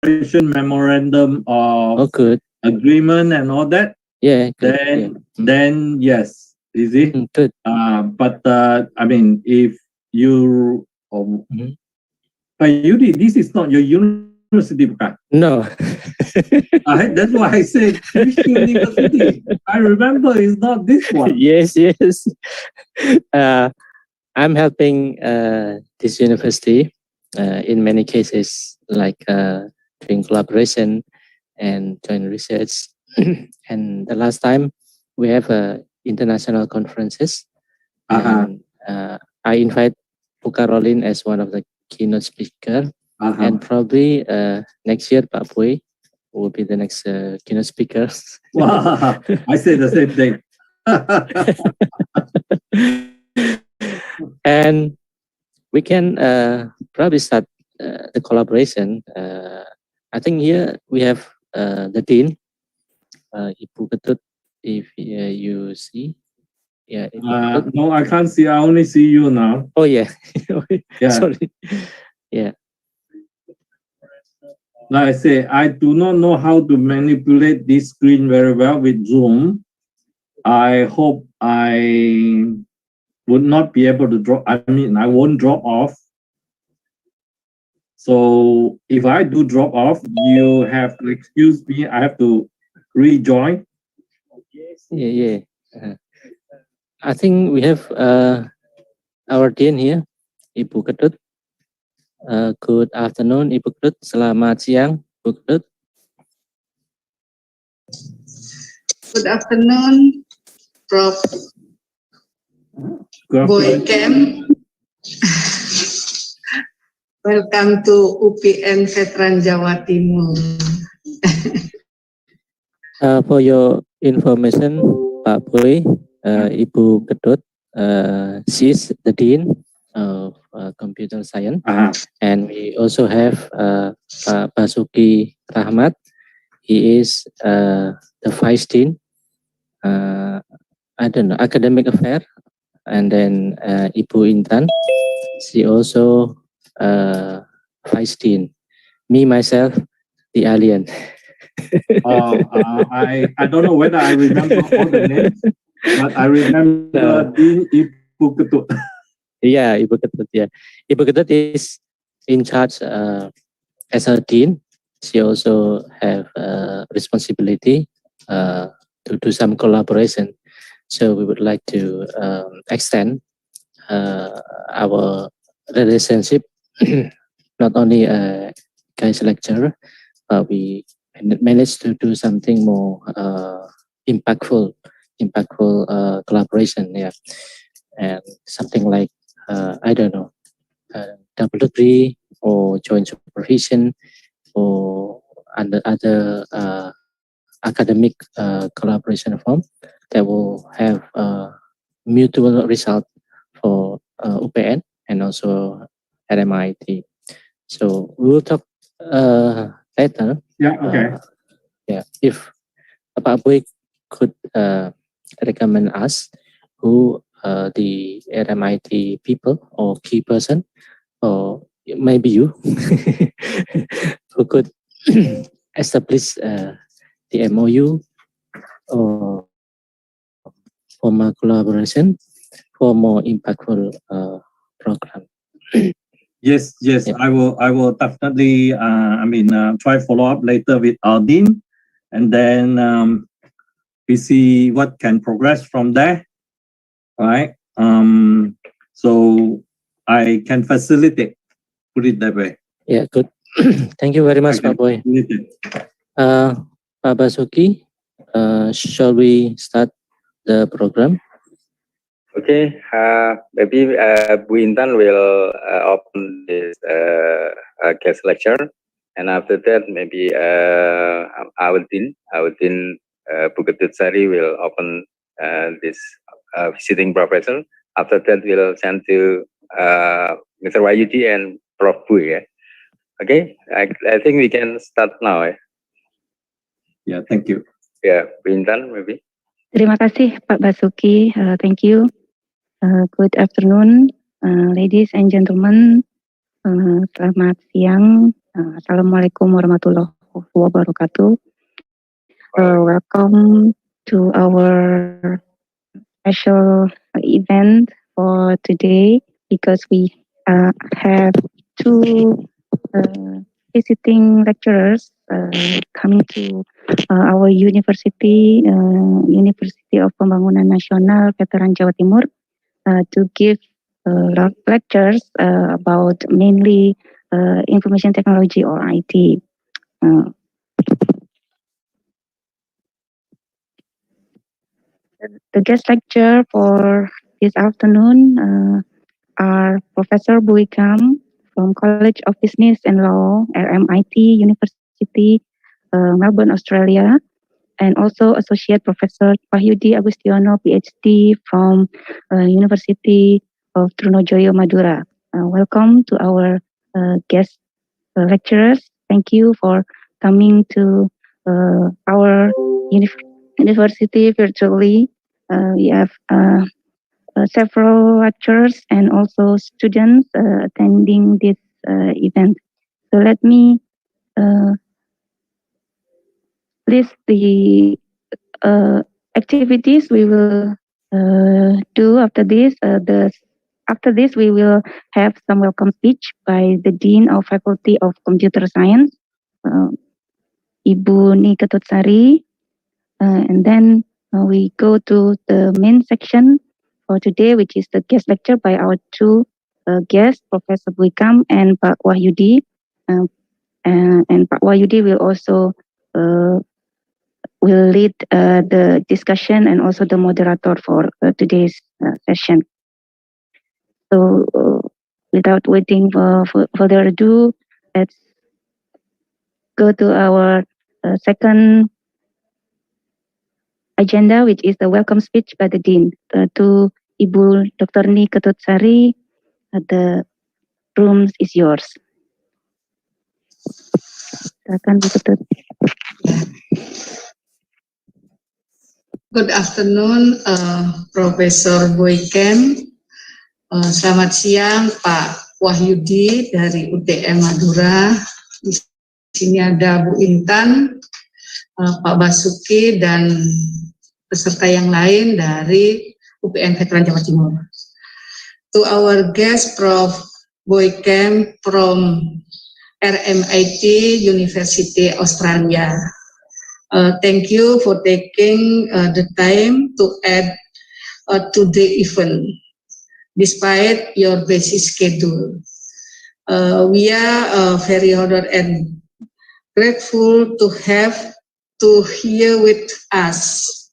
cooperation memorandum of agreement and all that, then yes, easy. Good. But I mean, if you Wahyudi, this is not your university, bukan? No. That's why I said which university. I remember it's not this one. Yes. I'm helping this university in many cases, like doing collaboration and joint research. And the last time we have international conferences. And, I invite Bu Caroline as one of the keynote speaker. And probably next year, Pak Booi will be the next keynote speaker. Wow, I say the same thing. And we can probably start the collaboration. I think here we have the dean, Ibu Ketut, if you see. Yeah. No, I can't see. I only see you now. Oh yeah. Yeah. Sorry. Yeah. Like I say, I do not know how to manipulate this screen very well with Zoom. I hope I would not be able to drop. I mean, I won't drop off. So if I do drop off, you have to excuse me. I have to rejoin. Yeah. I think we have our dean here, Ibu Ketut. Good afternoon, Ibu Ketut. Selamat siang, Ibu Ketut. Good afternoon, Prof. Booi Kam. Welcome to UPN Veteran Jawa Timur. For your information, Pak Booi, Ibu Ketut, she is the dean of computer science, and we also have Pak Basuki Rahmat. He is the vice dean, I don't know, academic affair, and then Ibu Intan, she also vice dean. Me myself, the alien. I don't know whether I remember all the names, but I remember Dean Ibu Ketut. Yeah, Ibu Ketut. Yeah, Ibu Ketut is in charge as a dean. She also have responsibility to do some collaboration. So we would like to extend our relationship, not only a guest lecturer, but we managed to do something more impactful collaboration. Yeah, and something like I don't know, double degree or joint supervision or under other academic collaboration form that will have mutual result for UPN and also RMIT. So we will talk later. Yeah. Okay. If Pak Booi could recommend us who the RMIT people or key person, or maybe you, who could establish the MOU or formal collaboration for more impactful program. Yes. Yeah. I will definitely. Try follow up later with our dean, and then we see what can progress from there. Right. So I can facilitate. Put it that way. Yeah. Good. Thank you very much, Pak Booi. Pak Basuki, shall we start the program? Okay, maybe Bu Intan will open this guest lecture, and after that, maybe our dean Bu Ketut Sari will open this visiting professor. After that, we'll send to Mr. Wahyudi and Prof. Booi. Yeah? Okay, I think we can start now. Yeah, thank you. Yeah, Bu Intan maybe. Terima kasih Pak Basuki. Thank you. Good afternoon, ladies and gentlemen. Selamat siang, Assalamualaikum warahmatullahi wabarakatuh. Welcome to our special event for today because we have two visiting lecturers coming to our university, University of Pembangunan Nasional Veteran Jawa Timur, to give lectures about mainly information technology or IT. The guest lecture for this afternoon are Professor Booi Kam from College of Business and Law, RMIT University, Melbourne, Australia, and also Associate Professor Wahyudi Agustiono, Ph.D. from University of Trunojoyo, Madura. Welcome to our guest lecturers. Thank you for coming to our university virtually. We have several lecturers and also students attending this event. So let me list the activities we will do after this. After this, we will have some welcome speech by the Dean of Faculty of Computer Science, Ibu Ni Ketutsari, and then we go to the main section for today, which is the guest lecture by our two guests, Professor Booi Kam and Pak Wahyudi. And Pak Wahyudi will also will lead the discussion and also the moderator for today's session. So without waiting for further ado, let's go to our second agenda, which is the welcome speech by the Dean to Ibu Dr. Ni Ketutsari. The room is yours. Silakan Bu Ketut. Good afternoon, Professor Booi Kam. Selamat siang, Pak Wahyudi dari UTM Madura. Di sini ada Bu Intan, Pak Basuki, dan peserta yang lain dari UPN Veteran Jawa Timur. To our guest, Prof. Booi Kam from RMIT University, Australia. Thank you for taking the time to add to the event, despite your busy schedule. We are very honored and grateful to have to here with us.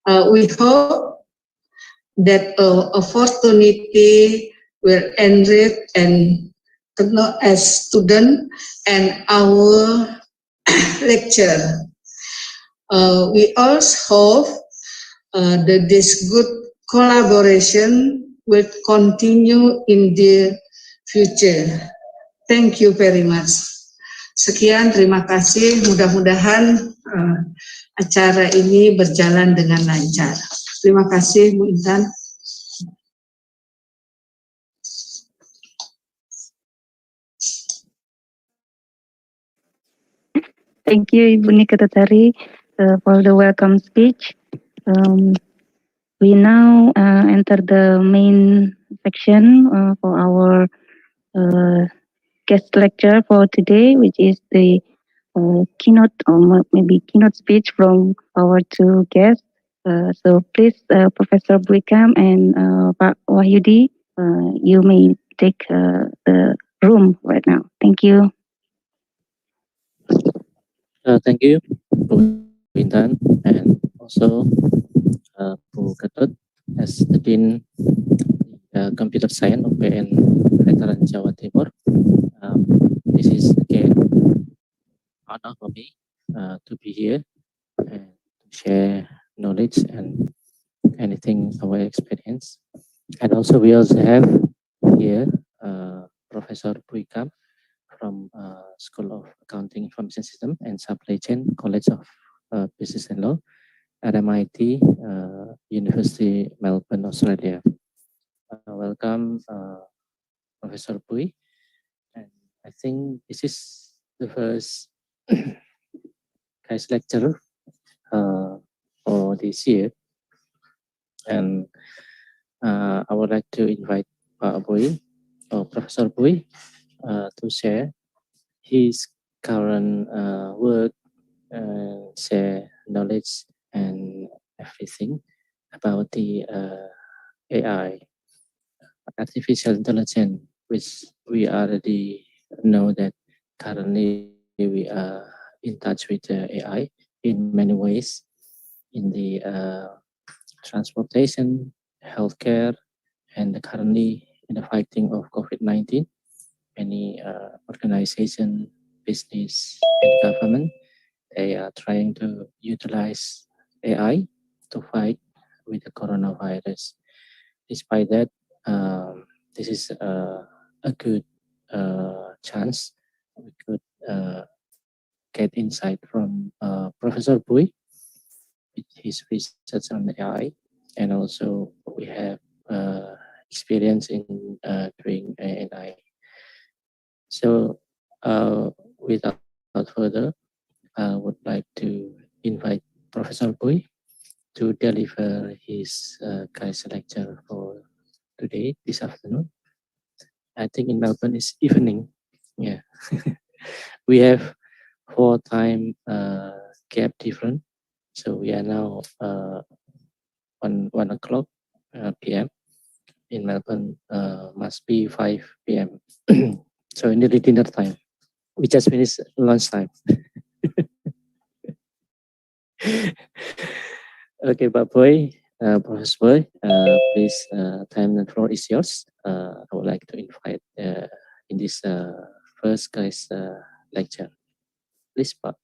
We hope that opportunity will enrich and as student and our lecture. We also hope that this good collaboration will continue in the future. Thank you very much. Sekian, terima kasih. Mudah-mudahan acara ini berjalan dengan lancar. Terima kasih, Bu Intan. Thank you, Ibu Ni Ketutsari, for the welcome speech. We now enter the main section for our guest lecture for today, which is the keynote or maybe keynote speech from our two guests. So please, Professor Booi Kam and Pak Wahyudi, you may take the room right now. Thank you. Thank you, Bu Intan, and also Bu Ketut as the Dean Computer Science of PM Veteran Jawa Timur. This is again honor for me to be here and to share knowledge and anything our experience. And also we also have here Professor Booi Kam from School of Accounting Information System and Supply Chain, College of Business and Law, RMIT, University, Melbourne, Australia. Welcome, Professor Booi. And I think this is the first guest lecture for this year, and I would like to invite Booi or Professor Booi to share his current work and share knowledge and everything about the AI, artificial intelligence, which we already know that currently we are in touch with AI in many ways, in the transportation, healthcare, and currently in the fighting of COVID-19. Many organization, business, and government, they are trying to utilize AI to fight with the coronavirus. Despite that, this is a good chance we could get insight from Professor Booi with his research on AI, and also we have experience in doing AI. So without further, I would like to invite Professor Booi to deliver his guest lecture for today, this afternoon. I think in Melbourne it's evening. Yeah, we have 4 time gap different, so we are now 1 o'clock p.m. In Melbourne. Must be 5 p.m. So nearly dinner time. We just finished lunch time. Okay, but Booi, Professor Booi, please, time and floor is yours. I would like to invite in this first guys lecture. Please, Pak.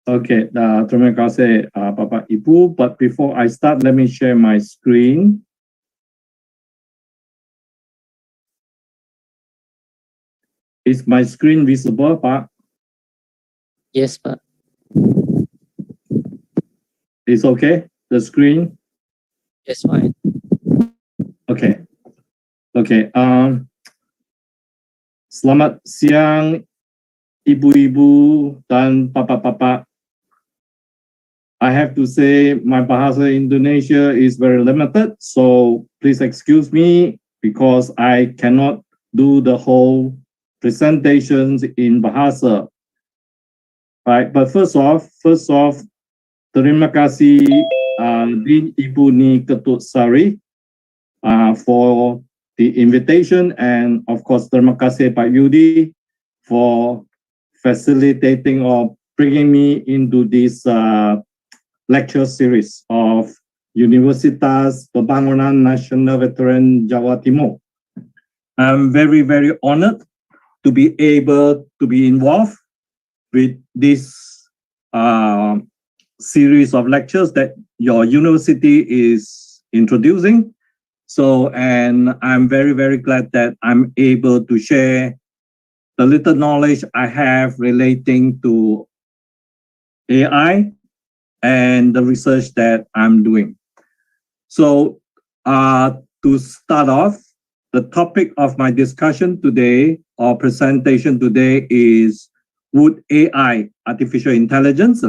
Okay, terima kasih Bapak Ibu. But before I start, let me share my screen. Is my screen visible, Pak? Yes, Pak. It's okay, the screen? Yes, fine. Okay. Okay. Selamat siang, ibu-ibu dan bapak-bapak. I have to say my bahasa Indonesia is very limited, so please excuse me because I cannot do the whole presentations in bahasa. Right, but first off, terima kasih Din Ibu Ni Ketut Sari for the invitation, and of course terima kasih Pak Wahyudi for facilitating or bringing me into this lecture series of Universitas Pembangunan Nasional Veteran Jawa Timur. I'm very, very honored to be able to be involved with this series of lectures that your university is introducing. So, and I'm very, very glad that I'm able to share the little knowledge I have relating to AI and the research that I'm doing. So, to start off, the topic of my discussion today or presentation today is, would AI, artificial intelligence,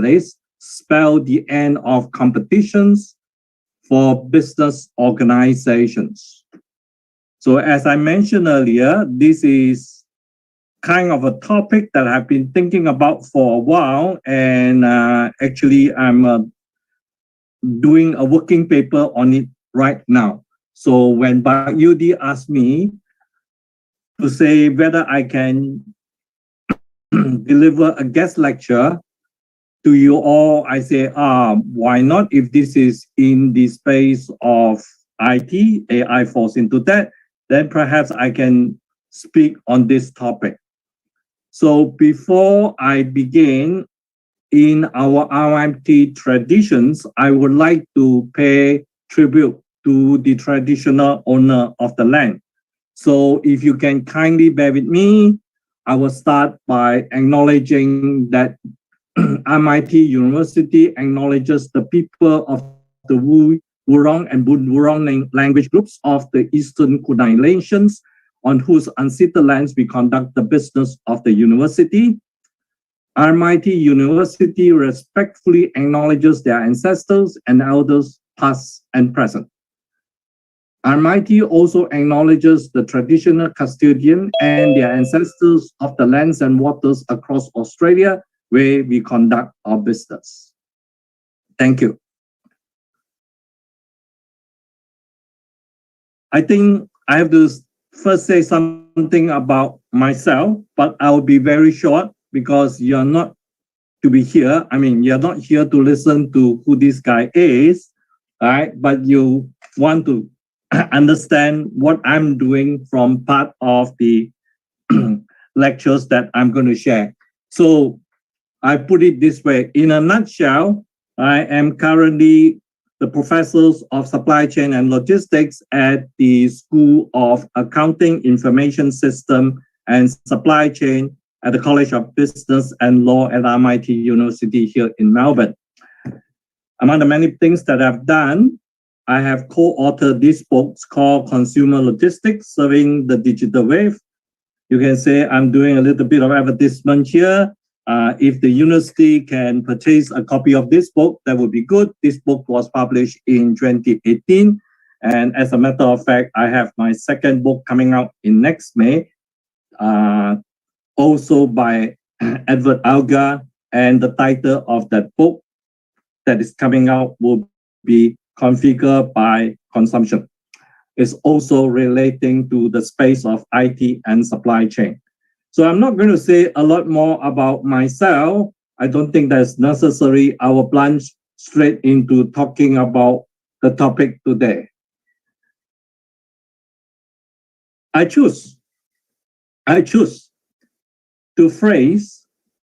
spell the end of competitions for business organizations? So as I mentioned earlier, this is kind of a topic that I've been thinking about for a while, and actually I'm doing a working paper on it right now. So when Wahyudi asked me to say whether I can deliver a guest lecture to you all, I say, why not? If this is in the space of IT, AI falls into that, then perhaps I can speak on this topic. So before I begin, in our RMIT traditions, I would like to pay tribute to the traditional owner of the land. So if you can kindly bear with me, I will start by acknowledging that RMIT University acknowledges the people of the Wurrung and Bunwurrung language groups of the Eastern Kunai Nations on whose unceded lands we conduct the business of the university. RMIT University respectfully acknowledges their ancestors and elders past and present. RMIT also acknowledges the traditional custodian and their ancestors of the lands and waters across Australia where we conduct our business. Thank you. I think I have to first say something about myself, but I will be very short because you're not to be here. I mean, you're not here to listen to who this guy is, right? But you want to understand what I'm doing from part of the lectures that I'm going to share. So I put it this way. In a nutshell, I am currently the professor of supply chain and logistics at the School of Accounting, Information System and Supply Chain at the College of Business and Law at RMIT University here in Melbourne. Among the many things that I've done, I have co-authored these books called Consumer Logistics, Serving the Digital Wave. You can say I'm doing a little bit of advertisement here. If the university can purchase a copy of this book, that would be good. This book was published in 2018. And as a matter of fact, I have my second book coming out in next May, also by Edward Alga. And the title of that book that is coming out will be Configure by Consumption. It's also relating to the space of IT and supply chain. So I'm not going to say a lot more about myself. I don't think that's necessary. I will plunge straight into talking about the topic today. I choose to phrase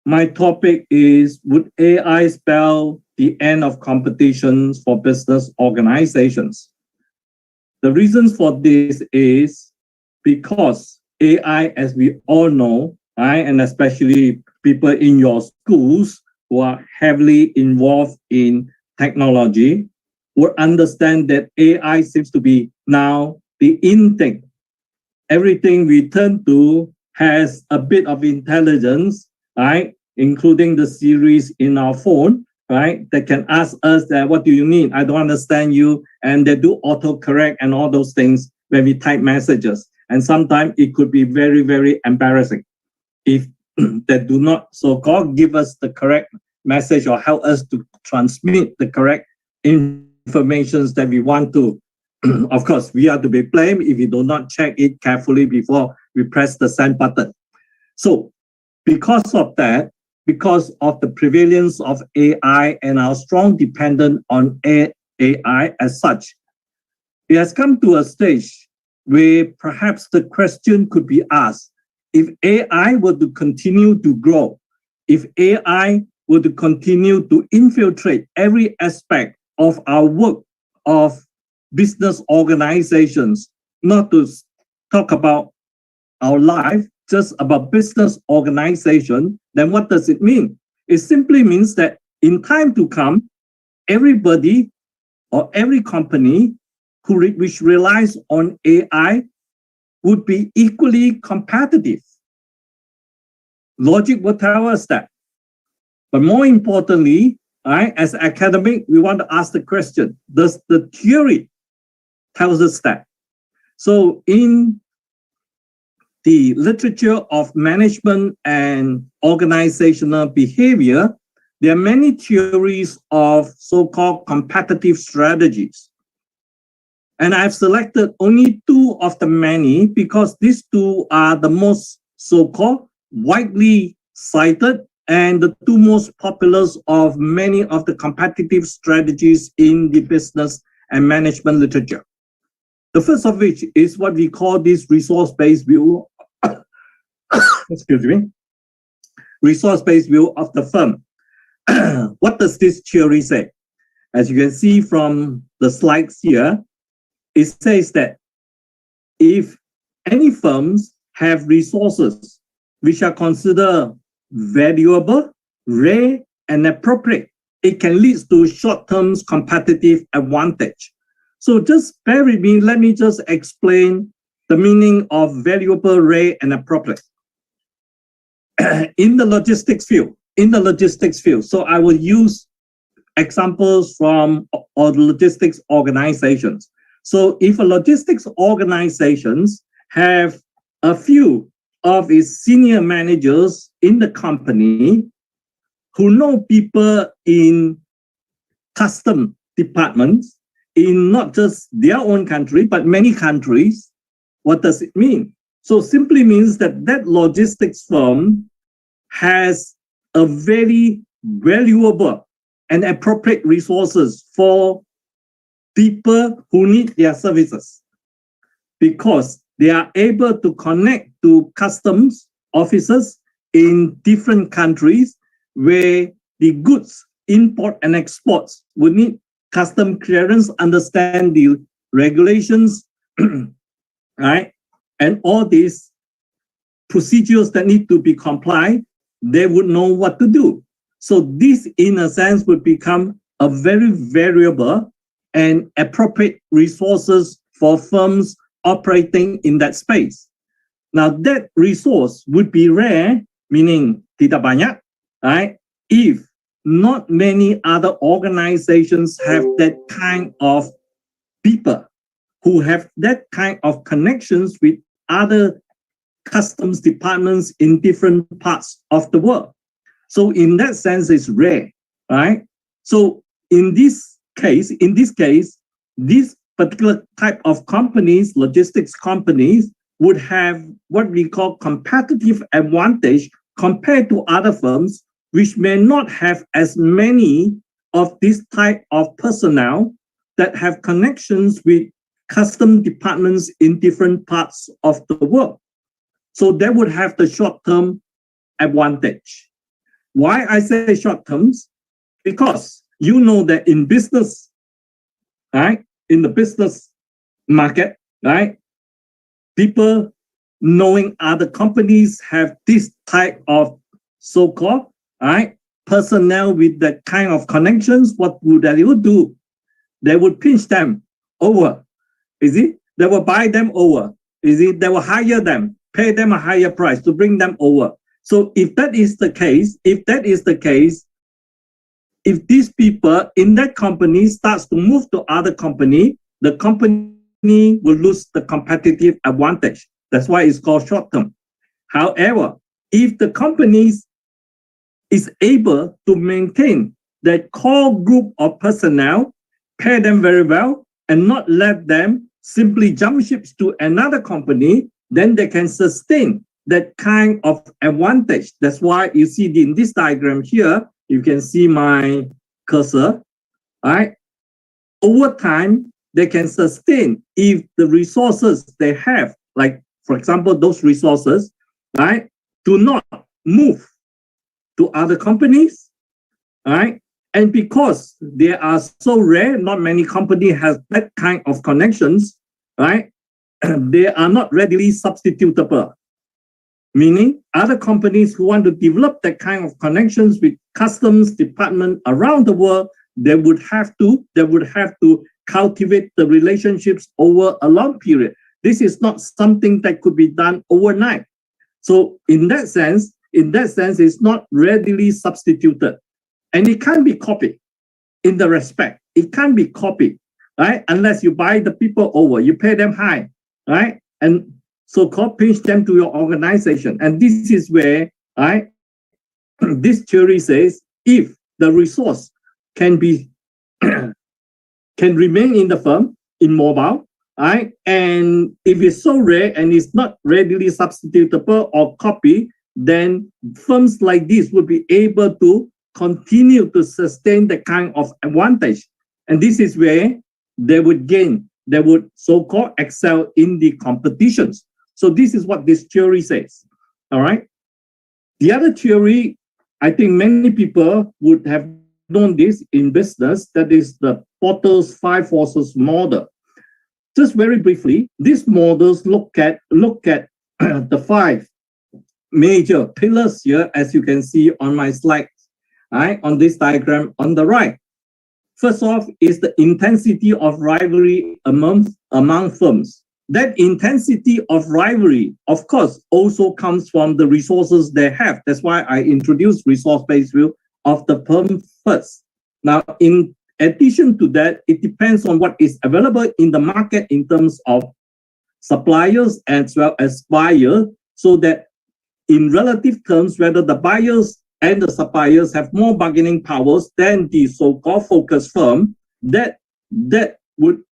my topic is, would AI spell the end of competitions for business organizations? The reasons for this is because AI, as we all know, right, and especially people in your schools who are heavily involved in technology, will understand that AI seems to be now the in thing. Everything we turn to has a bit of intelligence, right, including the series in our phone, right, that can ask us that, what do you need? I don't understand you. And they do autocorrect and all those things when we type messages. And sometimes it could be very, very embarrassing if they do not so-called give us the correct message or help us to transmit the correct information that we want to. Of course, we are to be blamed if we do not check it carefully before we press the send button. So because of that, because of the prevalence of AI and our strong dependence on AI as such, it has come to a stage where perhaps the question could be asked, if AI were to continue to grow, if AI were to continue to infiltrate every aspect of our work of business organizations, not to talk about our life, just about business organization, then what does it mean? It simply means that in time to come, everybody or every company which relies on AI would be equally competitive. Logic will tell us that. But more importantly, right, as academic, we want to ask the question, does the theory tell us that? So in the literature of management and organizational behavior, there are many theories of so-called competitive strategies. And I've selected only two of the many because these two are the most so-called widely cited and the two most popular of many of the competitive strategies in the business and management literature. The first of which is what we call this resource-based view, excuse me, resource-based view of the firm. What does this theory say? As you can see from the slides here, it says that if any firms have resources which are considered valuable, rare, and appropriate, it can lead to short-term competitive advantage. So just bear with me, let me just explain the meaning of valuable, rare, and appropriate in the logistics field. So I will use examples from logistics organizations. So if a logistics organizations have a few of its senior managers in the company who know people in custom departments in not just their own country, but many countries, what does it mean? So simply means that that logistics firm has a very valuable and appropriate resources for people who need their services, because they are able to connect to customs officers in different countries where the goods import and exports would need custom clearance, understand the regulations, right? And all these procedures that need to be complied, they would know what to do. So this, in a sense, would become a very variable and appropriate resources for firms operating in that space. Now, that resource would be rare, meaning tidak banyak, right? If not many other organizations have that kind of people who have that kind of connections with other customs departments in different parts of the world. So in that sense, it's rare, right? So in this case, this particular type of companies, logistics companies, would have what we call competitive advantage compared to other firms, which may not have as many of this type of personnel that have connections with custom departments in different parts of the world. So they would have the short-term advantage. Why I say short terms? Because you know that in business, right? In the business market, right? People knowing other companies have this type of so-called, right, personnel with that kind of connections. What would they do? They would pinch them over. Is it? They will buy them over. Is it? They will hire them, pay them a higher price to bring them over. So if that is the case, if these people in that company starts to move to other company, the company will lose the competitive advantage. That's why it's called short term. However, if the company is able to maintain that core group of personnel, pay them very well, and not let them simply jump ships to another company, then they can sustain that kind of advantage. That's why you see in this diagram here, you can see my cursor, right? Over time, they can sustain if the resources they have, like, for example, those resources, right, do not move to other companies, right? And because they are so rare, not many companies have that kind of connections, right? They are not readily substitutable. Meaning other companies who want to develop that kind of connections with customs department around the world, they would have to cultivate the relationships over a long period. This is not something that could be done overnight. So in that sense, it's not readily substituted. And it can't be copied in the respect. It can't be copied, right? Unless you buy the people over, you pay them high, right? And so-called pinch them to your organization. And this is where, right, this theory says if the resource can be can remain in the firm, immobile, right? And if it's so rare and it's not readily substitutable or copied, then firms like this would be able to continue to sustain the kind of advantage. And this is where they would gain, they would so-called excel in the competitions. So this is what this theory says, all right? The other theory, I think many people would have known this in business, that is the Porter's 5 forces model. Just very briefly, these models look at the 5 major pillars here, as you can see on my slide, right, on this diagram on the right. First off is the intensity of rivalry among firms. that intensity of rivalry, of course, also comes from the resources they have. That's why I introduced resource-based view of the firm first. Now, in addition to that, it depends on what is available in the market in terms of suppliers as well as buyers, so that in relative terms, whether the buyers and the suppliers have more bargaining powers than the so-called focus firm, that would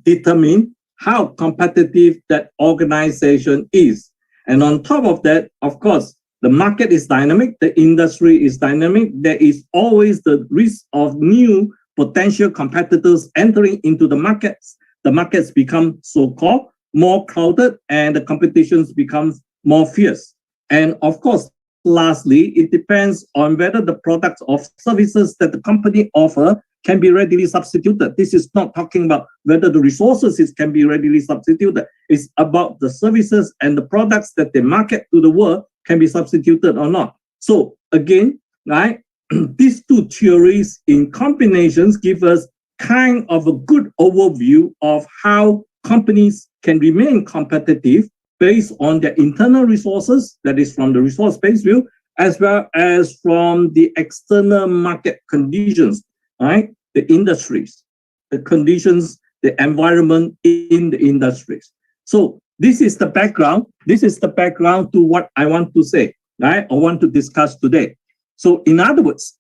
determine how competitive that organization is. And on top of that, of course, the market is dynamic, the industry is dynamic. There is always the risk of new potential competitors entering into the markets. The markets become so-called more crowded and the competitions becomes more fierce. And of course, lastly, it depends on whether the products or services that the company offer can be readily substituted. This is not talking about whether the resources can be readily substituted. It's about the services and the products that they market to the world can be substituted or not. So again, right, these two theories in combinations give us kind of a good overview of how companies can remain competitive based on their internal resources, that is from the resource-based view, as well as from the external market conditions, right? The industries, the conditions, the environment in the industries. So this is the background. This is the background to what I want to say, right? I want to discuss today. So in other words,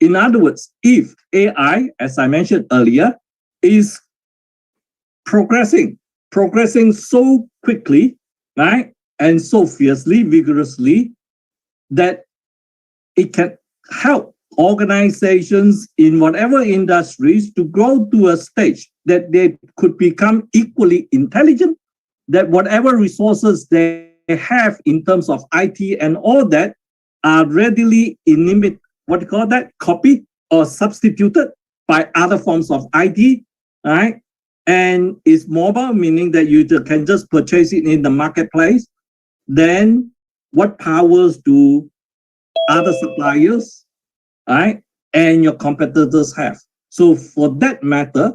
if AI, as I mentioned earlier, is progressing so quickly, right, and so fiercely, vigorously, that it can help organizations in whatever industries to grow to a stage that they could become equally intelligent, that whatever resources they have in terms of IT and all that are readily copied or substituted by other forms of IT, right? And it's mobile, meaning that you can just purchase it in the marketplace. Then what powers do other suppliers, right, and your competitors have? So for that matter,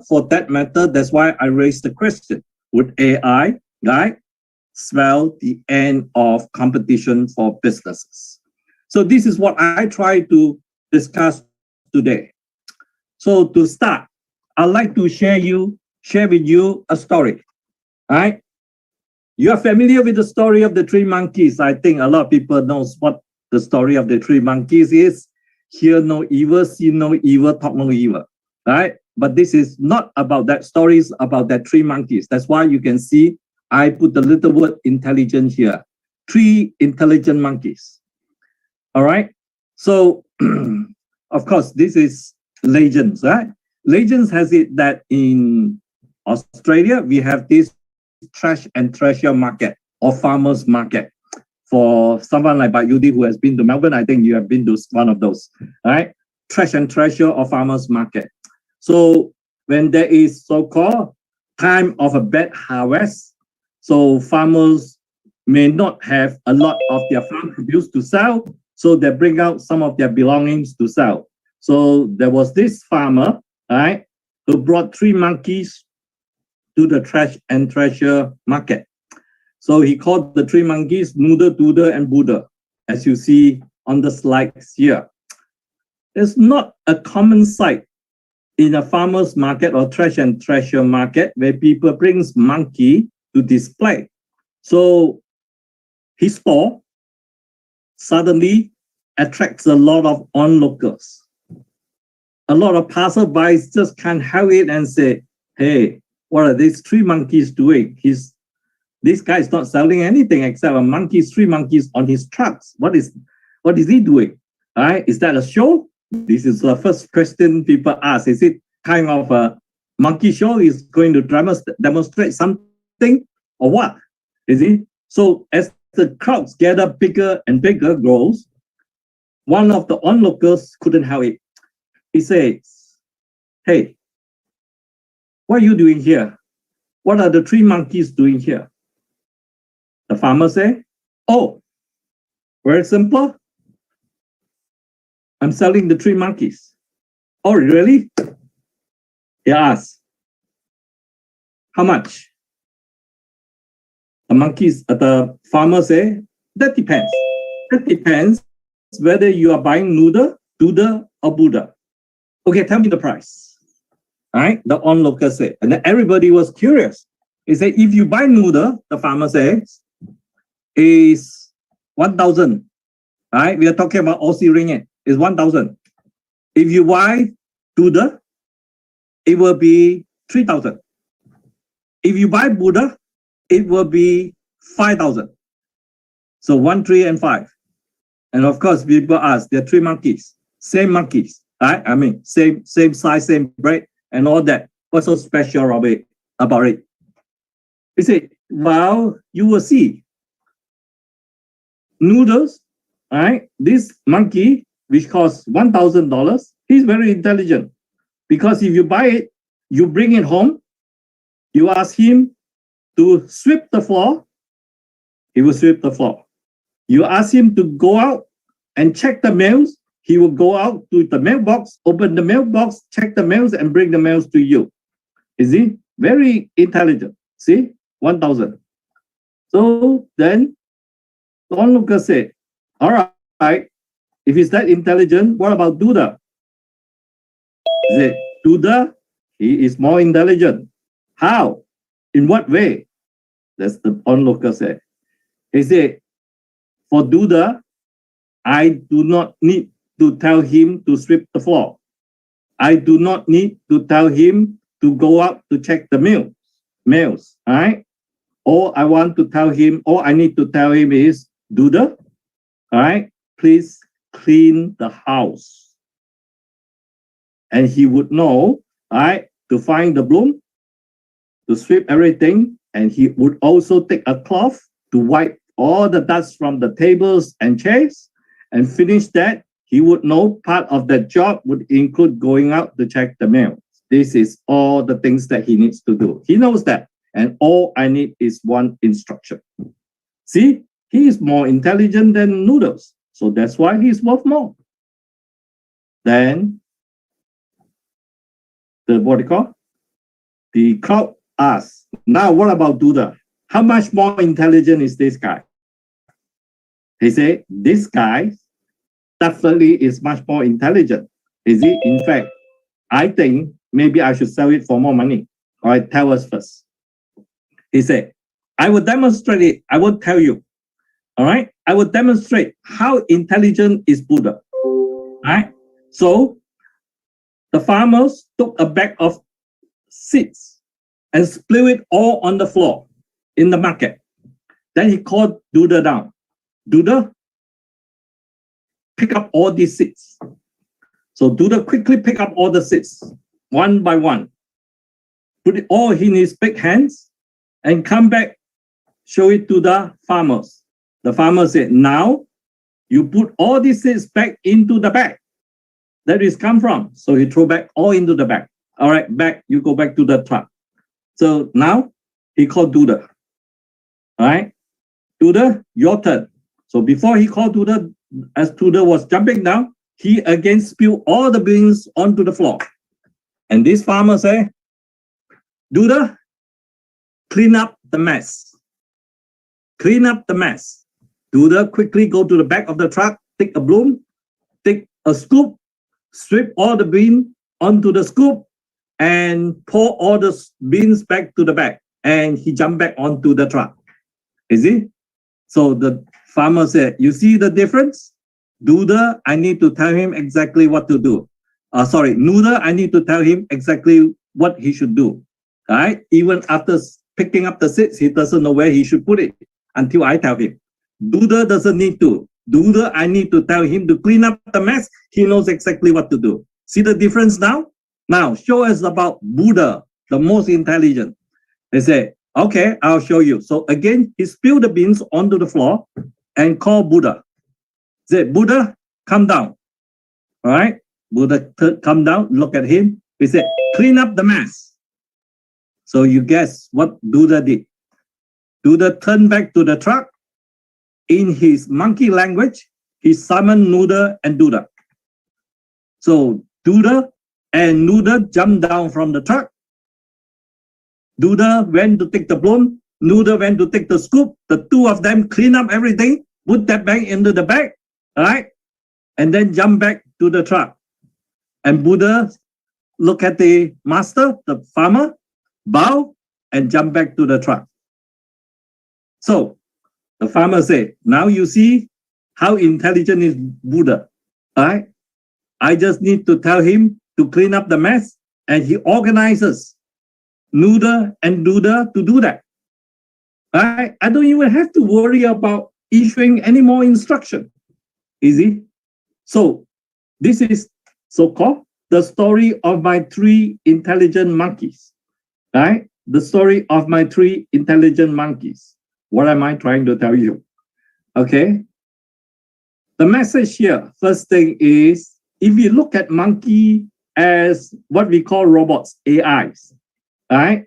that's why I raised the question: would AI, right, spell the end of competition for businesses? So this is what I try to discuss today. So to start, I'd like to share with you a story. All right? You are familiar with the story of the three monkeys. I think a lot of people knows what the story of the three monkeys is. Hear no evil, see no evil, talk no evil. Right? But this is not about that. Story is about that three monkeys. That's why you can see I put the little word intelligent here. Three intelligent monkeys. All right? So, of course, this is legends, right? Legends has it that in Australia, we have this trash and treasure market or farmers market. For someone like Wahyudi who has been to Melbourne, I think you have been to one of those, right? Trash and treasure or farmers market. So when there is so-called time of a bad harvest, so farmers may not have a lot of their farm produce to sell, so they bring out some of their belongings to sell. So there was this farmer, right, who brought three monkeys to the trash and treasure market. So he called the three monkeys Noodle, Doodle, and Buddha, as you see on the slides here. It's not a common sight in a farmer's market or trash and treasure market where people bring monkey to display. So his store suddenly attracts a lot of onlookers. A lot of passersby just can't help it and say, hey, what are these three monkeys doing? This guy is not selling anything except three monkeys on his trucks. What is he doing? All right, is that a show? This is the first question people ask. Is it kind of a monkey show? Is going to demonstrate something or what? Is it? So as the crowds gather bigger and bigger grows, one of the onlookers couldn't help it. He says, hey, what are you doing here? What are the three monkeys doing here? The farmer say, oh, very simple. I'm selling the three monkeys. Oh, really? He asked, how much? the farmer say, that depends. That depends whether you are buying noodle, Duda, or Buddha. Okay, tell me the price. All right, the onlooker said. And then everybody was curious. He said, if you buy noodle, the farmer says, is 1,000. All right, we are talking about Aussie ringgit. Is 1,000. If you buy Duda, it will be 3,000. If you buy Buddha, it will be 5,000. So 1, 3, and 5. And of course, people ask, there are 3 monkeys, same monkeys, right? I mean, same size, same breed, and all that. What's so special about it? He said, well, you will see. Noodles, right? This monkey, which costs $1,000, he's very intelligent. Because if you buy it, you bring it home, you ask him to sweep the floor, he will sweep the floor. You ask him to go out and check the mails, he will go out to the mailbox, open the mailbox, check the mails, and bring the mails to you. Is he? Very intelligent. See? 1,000. So then, the onlooker said, all right, if he's that intelligent, what about Duda? He said, Duda, he is more intelligent. How? In what way? That's the onlooker said. He said, for Duda, I do not need to tell him to sweep the floor. I do not need to tell him to go out to check the mails, all right? All I need to tell him is, Duda, all right, please clean the house. And he would know, all right, to find the broom, to sweep everything, and he would also take a cloth to wipe all the dust from the tables and chairs, and finish that. He would know part of that job would include going out to check the mail. This is all the things that he needs to do. He knows that, and all I need is one instruction. See, he is more intelligent than Noodles, so that's why he's worth more. Then, the crowd asks, now what about Duda? How much more intelligent is this guy? He said, this guy definitely is much more intelligent. Is he? In fact, I think maybe I should sell it for more money. All right, tell us first. He said, I will demonstrate it. I will tell you. All right, I will demonstrate how intelligent is Buddha. All right, so the farmers took a bag of seeds and split it all on the floor in the market. Then he called Duda down. Duda, pick up all these seeds. So Duda quickly pick up all the seeds, one by one, put it all in his big hands, and come back, show it to the farmers. The farmer said, now you put all these seeds back into the bag that is come from. So he threw back all into the bag. All right, back, you go back to the truck. So now he called Duda. All right, Duda, your turn. So before he called Duda, as Duda was jumping down, he again spilled all the beans onto the floor. And this farmer said, Duda, clean up the mess. Clean up the mess. Duda quickly go to the back of the truck, take a broom, take a scoop, sweep all the beans onto the scoop, and pour all the beans back to the bag. And he jumped back onto the truck. Is it? So the farmer said, you see the difference? Duda, I need to tell him exactly what to do. Nuda, I need to tell him exactly what he should do. All right? Even after picking up the seeds, he doesn't know where he should put it until I tell him. Duda doesn't need to. Duda, I need to tell him to clean up the mess. He knows exactly what to do. See the difference now? Now, show us about Buddha, the most intelligent. They say, okay, I'll show you. So again, he spilled the beans onto the floor and called Buddha. Say, Buddha, come down. All right? Buddha come down, look at him. He said, clean up the mess. So you guess what Duda did. Duda turned back to the truck. In his monkey language, he summoned Nuda and Duda. So Duda and Nuda jumped down from the truck. Duda went to take the broom. Noodle went to take the scoop. The two of them clean up everything, put that bag into the bag, right? And then jump back to the truck. And Buddha look at the master, the farmer, bow, and jump back to the truck. So the farmer said, now you see how intelligent is Buddha, right? I just need to tell him to clean up the mess, and he organizes Noodle and Doodle to do that. Right? I don't even have to worry about issuing any more instruction. Easy. So this is so-called the story of my three intelligent monkeys. Right? The story of my three intelligent monkeys. What am I trying to tell you? Okay. The message here, first thing is, if you look at monkey as what we call robots, AIs, right?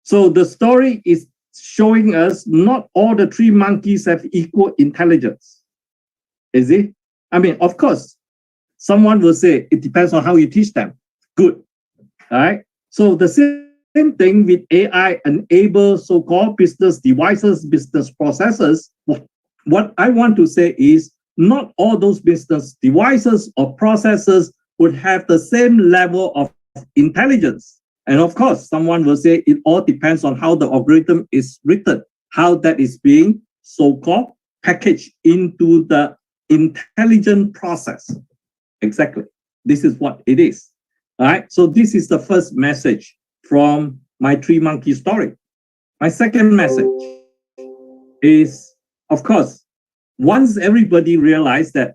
So the story is showing us not all the three monkeys have equal intelligence. Is it? I mean, of course, someone will say it depends on how you teach them. Good, right? So the same thing with AI enable so-called business devices, business processes. What I want to say is not all those business devices or processes would have the same level of intelligence. And of course, someone will say it all depends on how the algorithm is written, how that is being so-called packaged into the intelligent process. Exactly. This is what it is. All right. So this is the first message from my three monkey story. My second message is, of course, once everybody realized that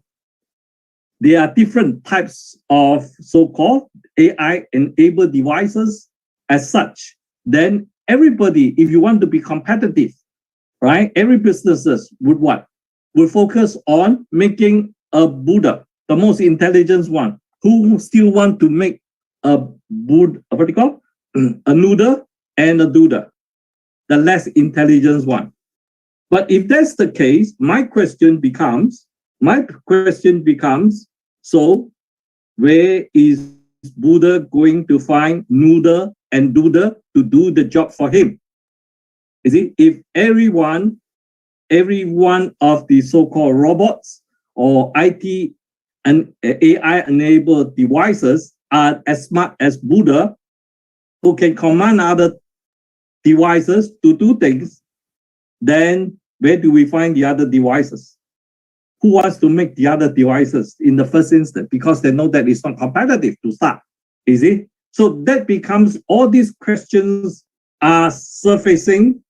there are different types of so-called AI-enabled devices as such, then everybody, if you want to be competitive, right, every businesses would what? Would focus on making a Buddha, the most intelligent one, who still want to make a Buddha, what do you call? A Noodle and a Doodle, the less intelligent one. But if that's the case, my question becomes, so where is Buddha going to find Noodle and Doodle to do the job for him? Is it if every one of the so-called robots or IT and AI-enabled devices are as smart as Buddha, who can command other devices to do things, then where do we find the other devices? Who wants to make the other devices in the first instance? Because they know that it's not competitive to start, is it? So that becomes, all these questions are surfacing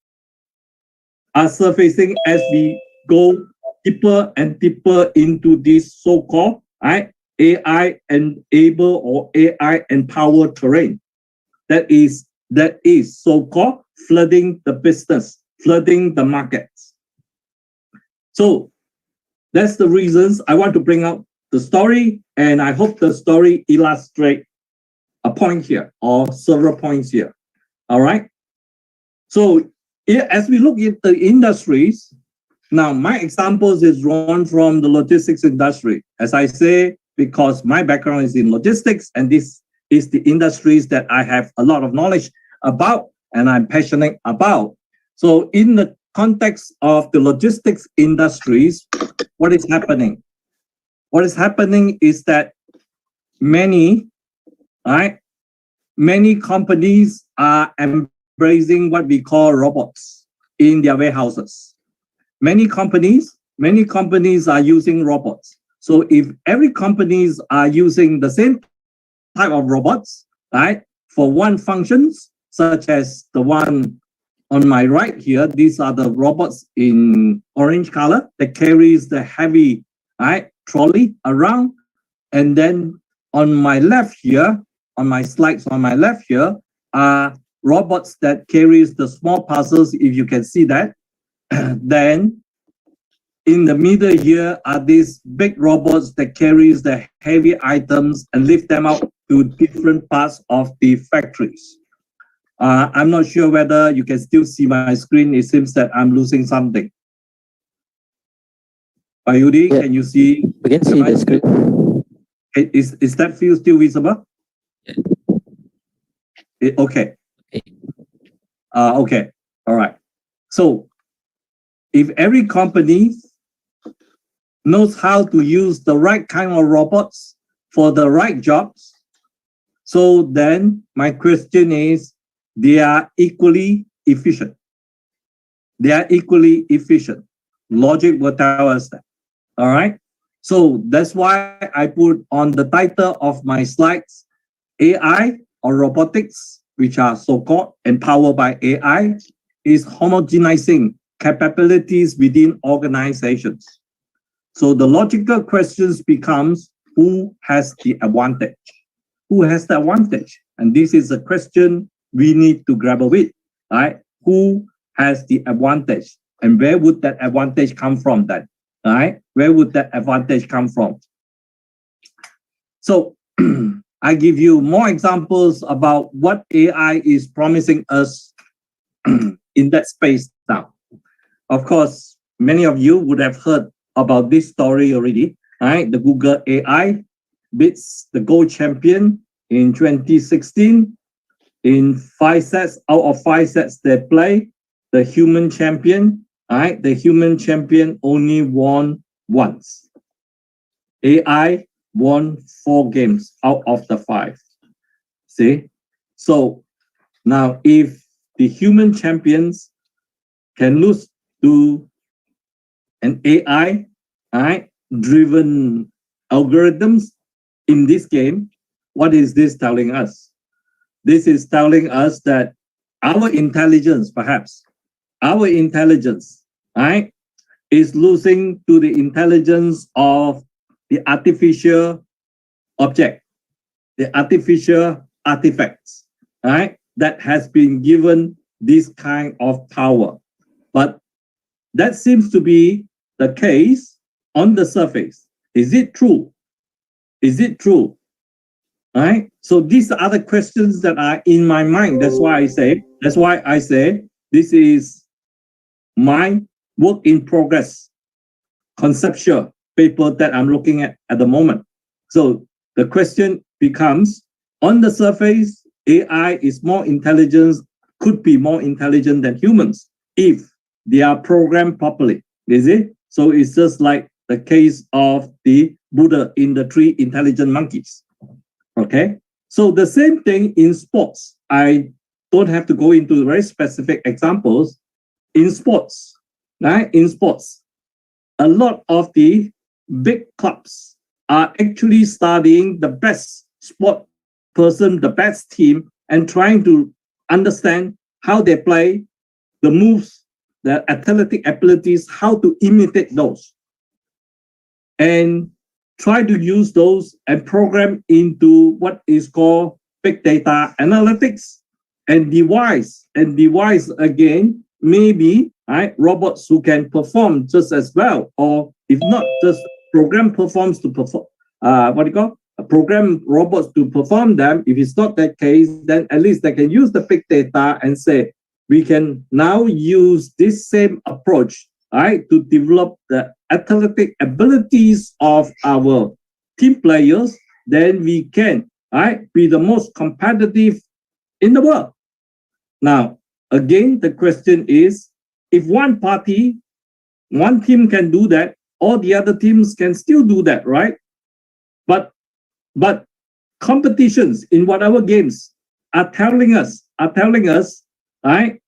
as we go deeper and deeper into this so-called AI-enabled or AI-empowered terrain. That is so-called flooding the business, flooding the markets. So that's the reasons I want to bring out the story, and I hope the story illustrates a point here or several points here. All right. So as we look at the industries, now my examples is drawn from the logistics industry. As I say, because my background is in logistics, and this is the industries that I have a lot of knowledge about and I'm passionate about. So in the context of the logistics industries, what is happening? What is happening is that many companies are embracing what we call robots in their warehouses. Many companies are using robots. So if every companies are using the same type of robots, right, for one functions, such as the one on my right here, these are the robots in orange color that carries the heavy trolley around. And then on my left here, on my slides on my left here, are robots that carries the small parcels, if you can see that. Then in the middle here are these big robots that carries the heavy items and lift them out to different parts of the factories. I'm not sure whether you can still see my screen. It seems that I'm losing something. Wahyudi, Yeah. can you see? We can see the screen. Is that field still visible? Yeah. Okay. Okay. All right. So if every company knows how to use the right kind of robots for the right jobs, so then my question is, they are equally efficient. They are equally efficient. Logic will tell us that. All right. So that's why I put on the title of my slides, AI or robotics, which are so-called empowered by AI, is homogenizing capabilities within organizations. So the logical questions becomes, who has the advantage? Who has the advantage? And this is a question we need to grapple with, right? Who has the advantage? And where would that advantage come from then? Right? Where would that advantage come from? So I give you more examples about what AI is promising us in that space now. Of course, many of you would have heard about this story already, right? The Google AI beats the gold champion in 2016 in 5 sets. Out of 5 sets they play, the human champion, right? The human champion only won once. AI won 4 games out of the 5. See? So now if the human champions can lose to an AI, right, driven algorithms in this game, what is this telling us? This is telling us that our intelligence, perhaps, our intelligence, right, is losing to the intelligence of the artificial object, the artificial artifacts, right, that has been given this kind of power. But that seems to be the case on the surface. Is it true? Is it true? Right? So these are the questions that are in my mind. That's why I say this is my work in progress conceptual paper that I'm looking at the moment. So the question becomes, on the surface, AI is more intelligent, could be more intelligent than humans if they are programmed properly. Is it? So it's just like the case of the Buddha in the 3 intelligent monkeys. Okay, so the same thing in sports. I don't have to go into very specific examples. In sports, right? In sports, a lot of the big clubs are actually studying the best sport person, the best team, and trying to understand how they play, the moves, the athletic abilities, how to imitate those. And try to use those and program into what is called big data analytics and devise again, maybe, right, robots who can perform just as well, or if not, just program performs to perform, program robots to perform them. If it's not that case, then at least they can use the big data and say, we can now use this same approach, right, to develop the athletic abilities of our team players, then we can, right, be the most competitive in the world. Now, again, the question is, if one team can do that, all the other teams can still do that, right? But competitions in whatever games are telling us, right,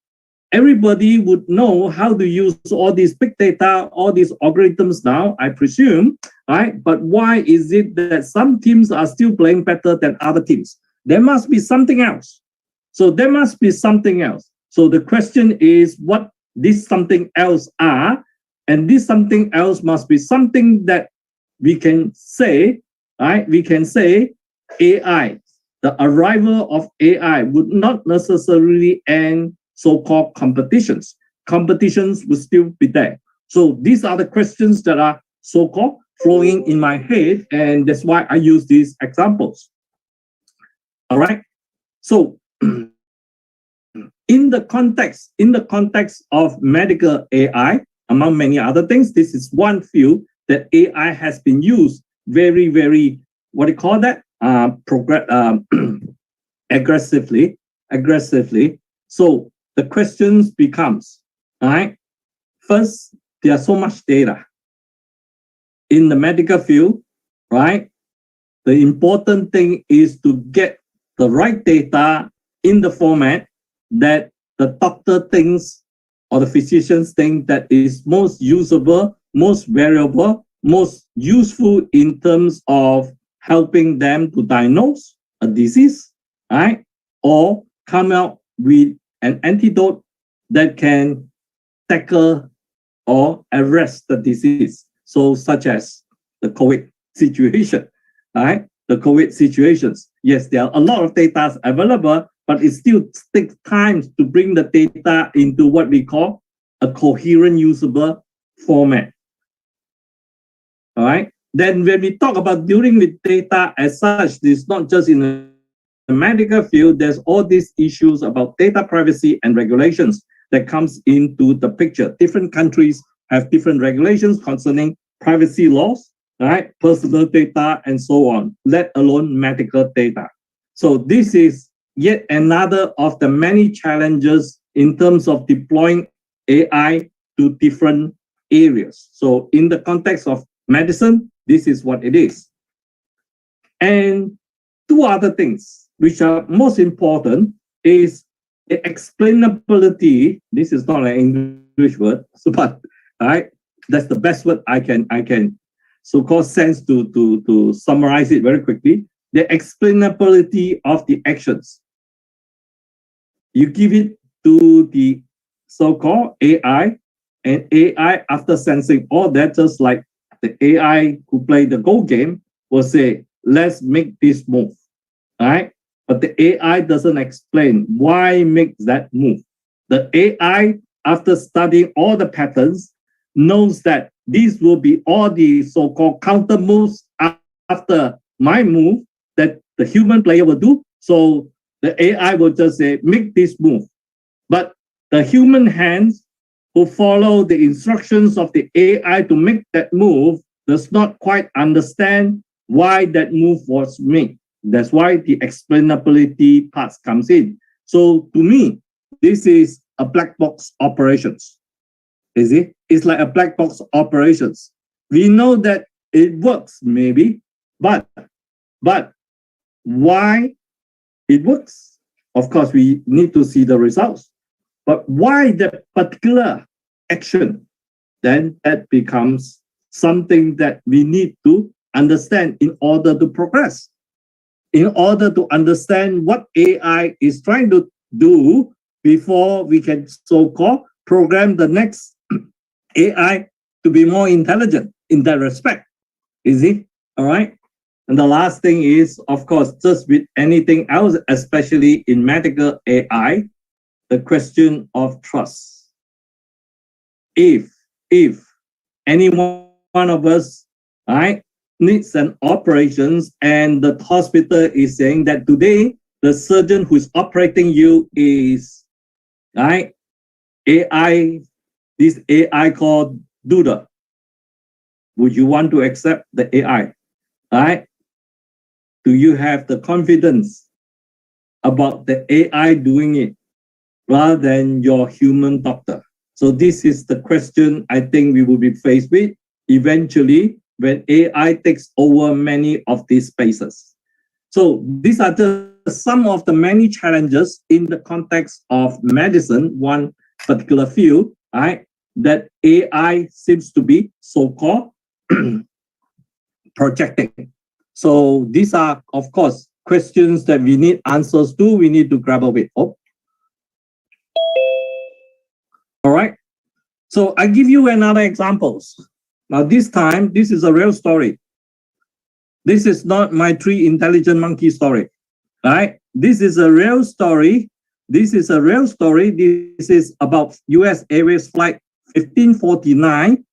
everybody would know how to use all these big data, all these algorithms now, I presume, right? But why is it that some teams are still playing better than other teams? There must be something else. So there must be something else. So the question is what this something else are, and this something else must be something that we can say, right? We can say AI, the arrival of AI would not necessarily end so-called competitions. Competitions will still be there. So these are the questions that are so-called flowing in my head, and that's why I use these examples. All right. So in the context of medical AI, among many other things, this is one field that AI has been used very, very, what do you call that? Aggressively. So the questions becomes, All right. First, there's so much data in the medical field, right? The important thing is to get the right data in the format that the doctor thinks or the physicians think that is most usable, most variable, most useful in terms of helping them to diagnose a disease, right? Or come out with an antidote that can tackle or arrest the disease. So such as the COVID situation, right? The COVID situations. Yes, there are a lot of data available, but it still takes time to bring the data into what we call a coherent, usable format. All right. Then when we talk about dealing with data as such, it's not just in the medical field, there's all these issues about data privacy and regulations that comes into the picture. Different countries have different regulations concerning privacy laws, right? Personal data and so on, let alone medical data. So this is yet another of the many challenges in terms of deploying AI to different areas. So in the context of medicine, this is what it is. And two other things which are most important is the explainability. This is not an English word, but right, that's the best word I can so-called sense to summarize it very quickly. The explainability of the actions. You give it to the so-called AI, and AI, after sensing all that, just like the AI who play the Go game, will say, let's make this move, right? But the AI doesn't explain why make that move. The AI, after studying all the patterns, knows that these will be all the so-called counter moves after my move that the human player will do. So the AI will just say, make this move. But the human hands who follow the instructions of the AI to make that move does not quite understand why that move was made. That's why the explainability part comes in. So to me, this is a black box operations. Is it? It's like a black box operations. We know that it works maybe, but why it works? Of course, we need to see the results. But why that particular action? Then that becomes something that we need to understand in order to progress. In order to understand what AI is trying to do before we can so-called program the next AI to be more intelligent in that respect. Is it? All right. And the last thing is, of course, just with anything else, especially in medical AI, the question of trust. If any one of us, right, needs an operations and the hospital is saying that today the surgeon who is operating you is, right, AI, this AI called Duda. Would you want to accept the AI? Right? Do you have the confidence about the AI doing it rather than your human doctor? So this is the question I think we will be faced with eventually when AI takes over many of these spaces. So these are just some of the many challenges in the context of medicine, one particular field, right, that AI seems to be so-called projecting. So these are, of course, questions that we need answers to, we need to grapple with. Oh. All right. So I give you another examples. Now this time, this is a real story. This is not my 3 intelligent monkey story, right? This is a real story. This is a real story. This is about US Airways flight 1549,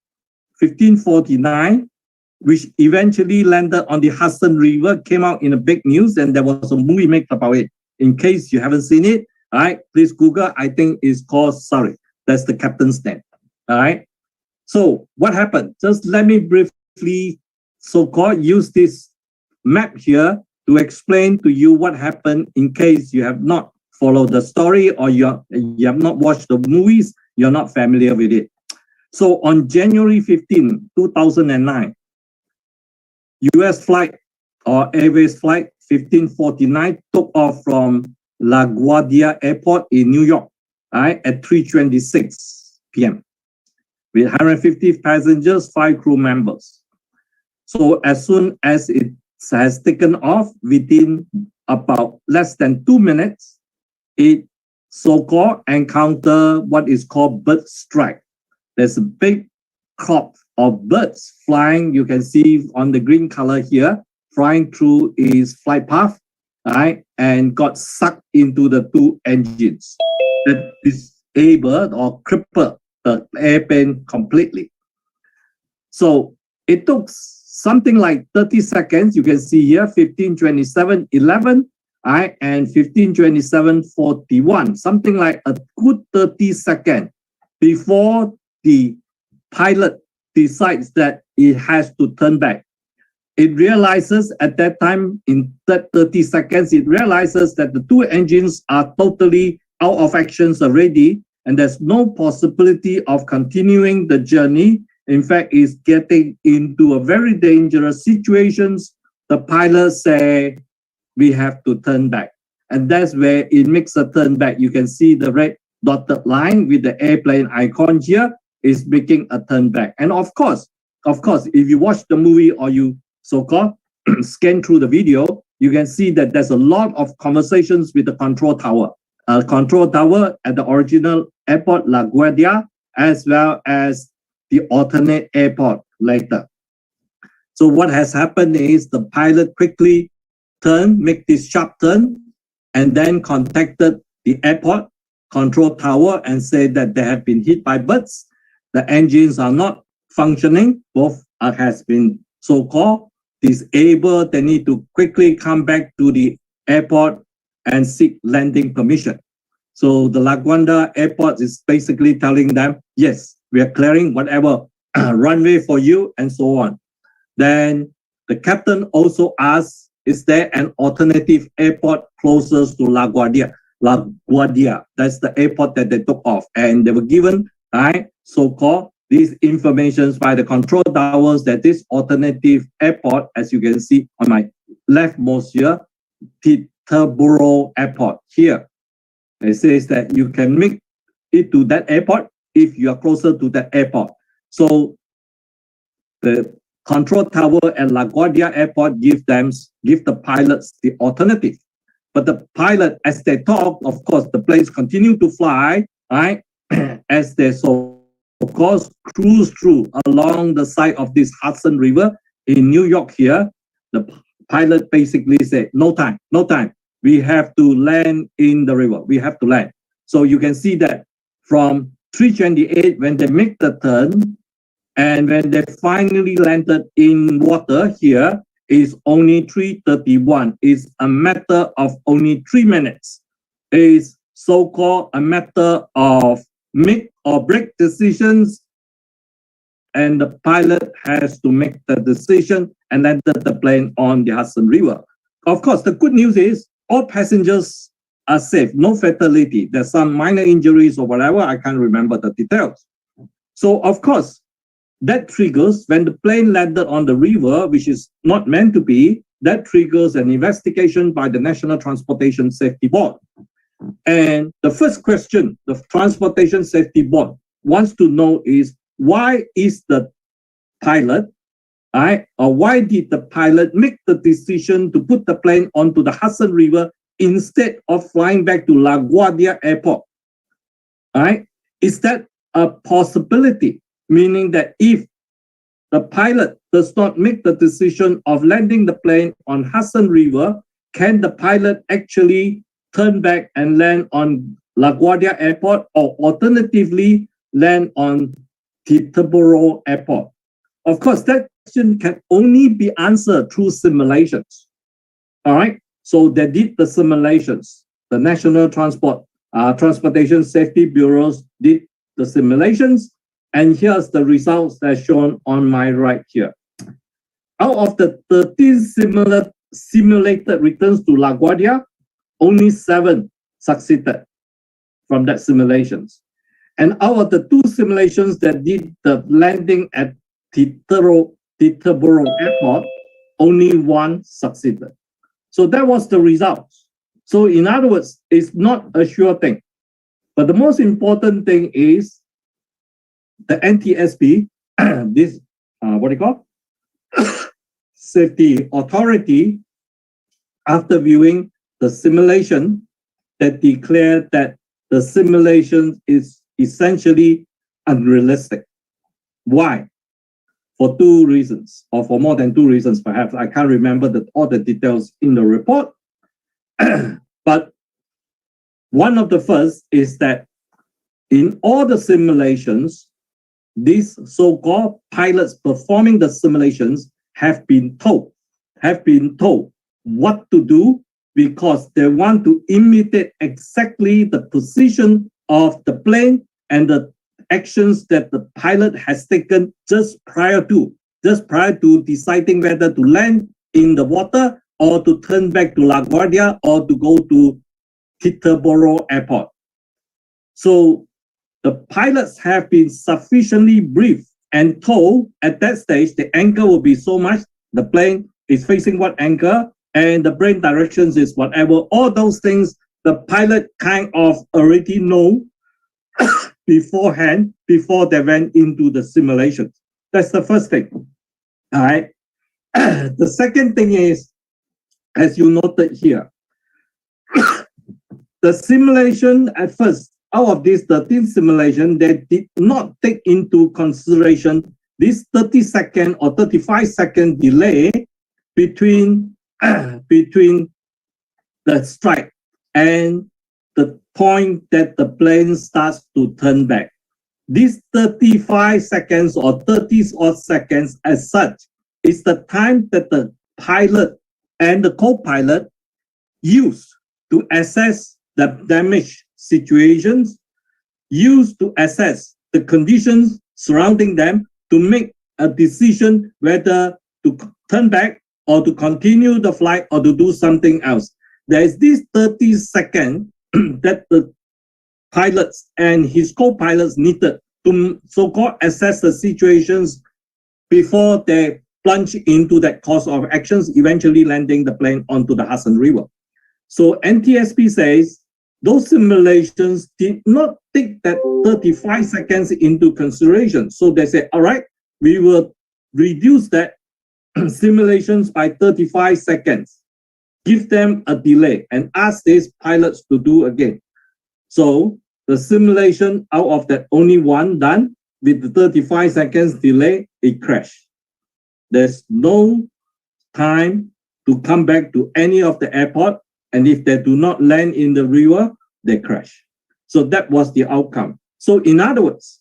which eventually landed on the Hudson River, came out in a big news, and there was a movie made about it. In case you haven't seen it, all right, please Google. I think it's called Sorry. That's the captain's name. All right. So what happened? Just let me briefly so-called use this map here to explain to you what happened in case you have not followed the story or you have not watched the movies you're not familiar with it. So on January 15, 2009, US flight or Airways flight 1549 took off from LaGuardia Airport in New York, right, at 3:26 p.m. with 150 passengers, 5 crew members. So as soon as it has taken off, within about less than 2 minutes, it so-called encounter what is called bird strike. There's a big crop of birds flying. You can see on the green color here, flying through its flight path, right, and got sucked into the 2 engines that disabled or crippled the airplane completely. So it took something like 30 seconds. You can see here 15:27:11, right, and 15:27:41, something like a good 30 seconds before the pilot decides that it has to turn back. It realizes at that time, in that 30 seconds, it realizes that the 2 engines are totally out of actions already, and there's no possibility of continuing the journey. In fact, it's getting into a very dangerous situations. The pilot say, we have to turn back. And that's where it makes a turn back. You can see the red dotted line with the airplane icon here is making a turn back. And of course, if you watch the movie or you so-called scan through the video, you can see that there's a lot of conversations with the control tower. Control tower at the original airport, LaGuardia, as well as the alternate airport later. So what has happened is the pilot quickly make this sharp turn, and then contacted the airport control tower and said that they have been hit by birds. The engines are not functioning. Both has been so-called disabled. They need to quickly come back to the airport and seek landing permission. So the LaGuardia airport is basically telling them, yes, we are clearing whatever runway for you and so on. Then the captain also asked, is there an alternative airport closest to LaGuardia? LaGuardia, that's the airport that they took off. And they were given, right, so-called these informations by the control towers that this alternative airport, as you can see on my leftmost here, Teterboro Airport here. It says that you can make it to that airport if you are closer to that airport. So the control tower at LaGuardia Airport give the pilots the alternative. But the pilot, as they talk, of course, the planes continue to fly, right? As they of course cruise through along the side of this Hudson River in New York here. The pilot basically said, no time. We have to land in the river. We have to land. So you can see that from 3:28 when they make the turn, and when they finally landed in water here, is only 3:31. It's a matter of only 3 minutes. It's so-called a matter of make or break decisions, and the pilot has to make the decision and landed the plane on the Hudson River. Of course, the good news is all passengers are safe, no fatality. There's some minor injuries or whatever, I can't remember the details. So of course, that triggers when the plane landed on the river, which is not meant to be, that triggers an investigation by the National Transportation Safety Board. And the first question the Transportation Safety Board wants to know is, why is the pilot, right, or why did the pilot make the decision to put the plane onto the Hudson River instead of flying back to LaGuardia Airport? Right? Is that a possibility? Meaning that if the pilot does not make the decision of landing the plane on Hudson River, can the pilot actually turn back and land on LaGuardia Airport, or alternatively land on Teterboro Airport? Of course, that question can only be answered through simulations. All right, so they did the simulations. The National Transportation Safety Bureaus did the simulations, and here's the results that's shown on my right here. Out of the 13 simulated returns to LaGuardia, only 7 succeeded from that simulations. And out of the 2 simulations that did the landing at Teterboro Airport, only 1 succeeded. So that was the result. So in other words, it's not a sure thing. But the most important thing is the NTSB, this, what do you call? Safety authority, after viewing the simulation, that declared that the simulation is essentially unrealistic. Why? For 2 reasons, or for more than 2 reasons, perhaps. I can't remember all the details in the report. But one of the first is that in all the simulations, these so-called pilots performing the simulations have been told what to do, because they want to imitate exactly the position of the plane and the actions that the pilot has taken just prior to deciding whether to land in the water or to turn back to LaGuardia or to go to Teterboro Airport. So the pilots have been sufficiently briefed and told at that stage the angle will be so much, the plane is facing what angle, and the brain directions is whatever. All those things the pilot kind of already know beforehand, before they went into the simulation. That's the first thing. All right. The second thing is, as you noted here, the simulation at first, out of these 13 simulations, they did not take into consideration this 30-second or 35-second delay between the strike and the point that the plane starts to turn back. These 35 seconds or 30 odd seconds as such is the time that the pilot and the co-pilot use to assess the damage situations, use to assess the conditions surrounding them to make a decision whether to turn back or to continue the flight or to do something else. There is this 30 seconds that the pilots and his co-pilots needed to so-called assess the situations before they plunge into that course of actions, eventually landing the plane onto the Hudson River. So NTSB says those simulations did not take that 35 seconds into consideration. So they say, all right, we will reduce that simulations by 35 seconds, give them a delay, and ask these pilots to do again. So the simulation, out of that only one done with the 35 seconds delay, it crashed. There's no time to come back to any of the airport, and if they do not land in the river, they crash. So that was the outcome. So in other words,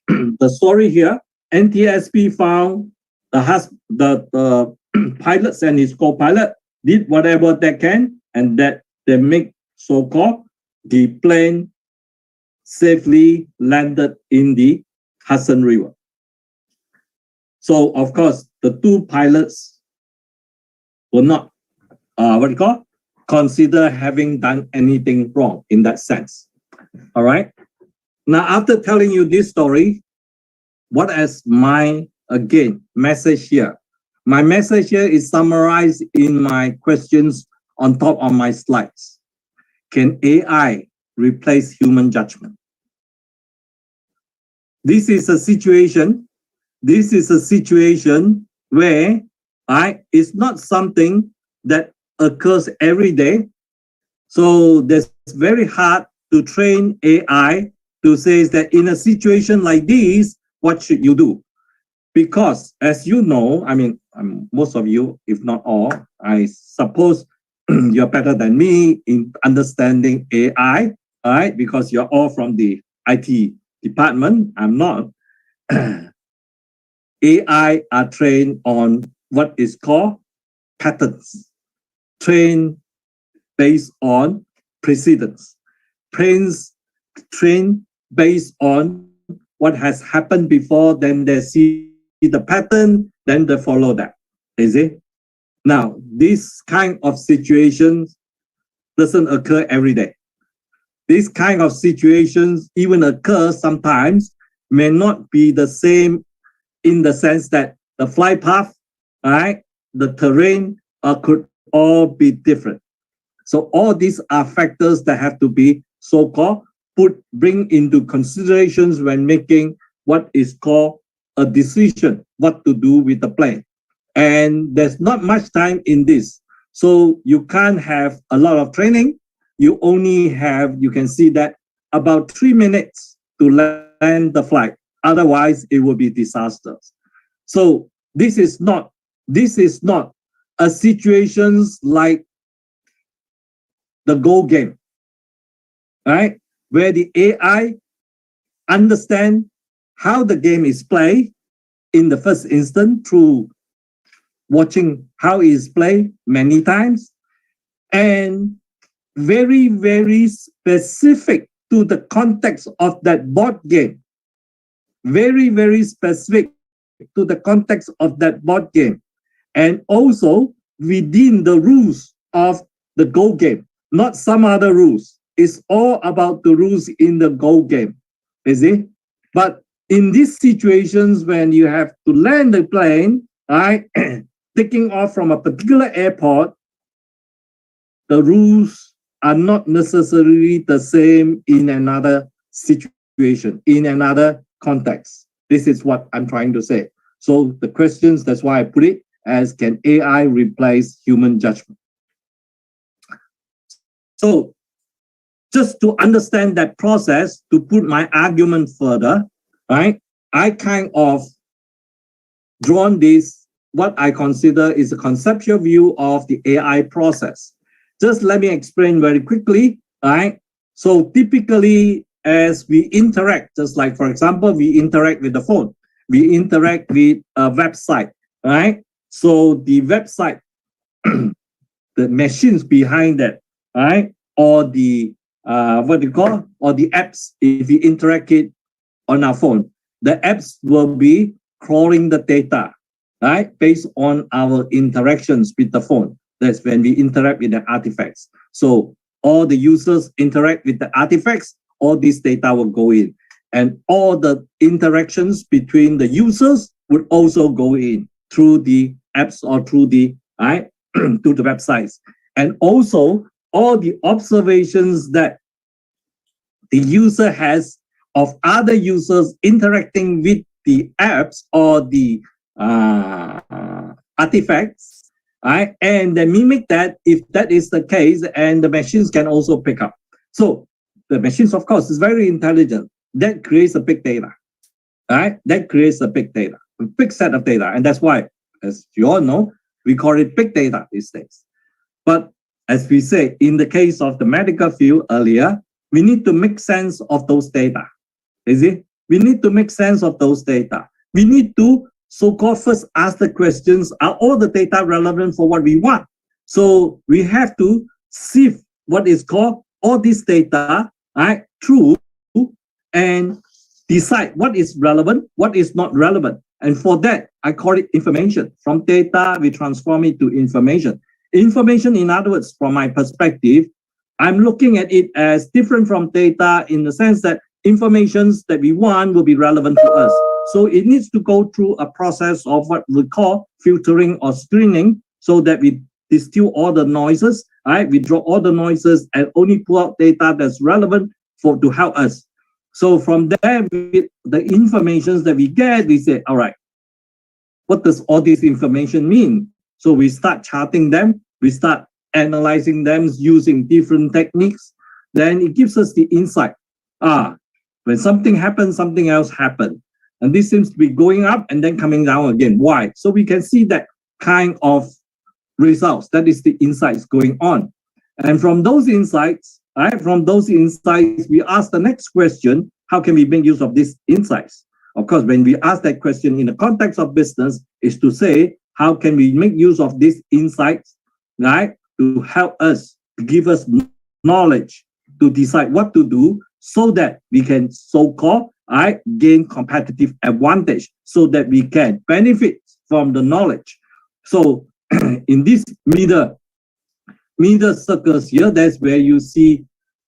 the story here, NTSB found the pilots and his co-pilot did whatever they can, and that they make so-called the plane safely landed in the Hudson River. So of course, the 2 pilots will not consider having done anything wrong in that sense. All right. Now, after telling you this story, what is my message here? My message here is summarized in my questions on top of my slides. Can AI replace human judgment? This is a situation where it's not something that occurs every day. So it's very hard to train AI to say that in a situation like this, what should you do? Because as you know, I mean, most of you, if not all, I suppose you're better than me in understanding AI, all right? Because you're all from the IT department. I'm not. AI are trained on what is called patterns, trained based on precedents, trained based on what has happened before, then they see the pattern, then they follow that. Is it? Now, this kind of situations doesn't occur every day. These kind of situations even occur sometimes, may not be the same in the sense that the flight path, right, the terrain could all be different. So all these are factors that have to be so-called bring into considerations when making what is called a decision, what to do with the plane. And there's not much time in this. So you can't have a lot of training. You only have, you can see that about 3 minutes to land the flight. Otherwise, it will be disastrous. So this is not a situations like the Go game, right? Where the AI understand how the game is played in the first instance through watching how it is played many times, and very, very specific to the context of that board game. Very, very specific to the context of that board game. And also within the rules of the Go game, not some other rules. It's all about the rules in the Go game, is it? But in these situations when you have to land the plane, right, taking off from a particular airport, the rules are not necessarily the same in another situation, in another context. This is what I'm trying to say. So the questions, that's why I put it as, can AI replace human judgment? So just to understand that process, to put my argument further, right, I kind of drawn this, what I consider is a conceptual view of the AI process. Just let me explain very quickly, right? So typically, as we interact, just like, for example, we interact with the phone, we interact with a website, right? So the website, the machines behind that, right? Or the, what do you call, or the apps, if we interact it on our phone, the apps will be crawling the data, right? Based on our interactions with the phone. That's when we interact with the artifacts. So all the users interact with the artifacts, all this data will go in. And all the interactions between the users would also go in through the apps or through the, right, to the websites. And also all the observations that the user has of other users interacting with the apps or the artifacts, right? And they mimic that if that is the case, and the machines can also pick up. So the machines, of course, is very intelligent. That creates a big data, right? That creates a big data, a big set of data. And that's why, as you all know, we call it big data these days. But as we say, in the case of the medical field earlier, we need to make sense of those data. Is it? We need to make sense of those data. We need to so-called first ask the questions, are all the data relevant for what we want? So we have to sift what is called all this data, right, through and decide what is relevant, what is not relevant. And for that, I call it information. From data, we transform it to information. Information, in other words, from my perspective, I'm looking at it as different from data in the sense that informations that we want will be relevant to us. So it needs to go through a process of what we call filtering or screening, so that we distill all the noises, right? We draw all the noises and only pull out data that's relevant to help us. So from there, with the information that we get, we say, all right, what does all this information mean? So we start charting them, we start analyzing them using different techniques. Then it gives us the insight. When something happens, something else happens. And this seems to be going up and then coming down again. Why? So we can see that kind of results. That is the insights going on. And from those insights, right, we ask the next question, how can we make use of these insights? Of course, when we ask that question in the context of business, is to say, how can we make use of these insights, right, to help us, to give us knowledge, to decide what to do, so that we can so-called gain competitive advantage, so that we can benefit from the knowledge. So in this middle circles here, that's where you see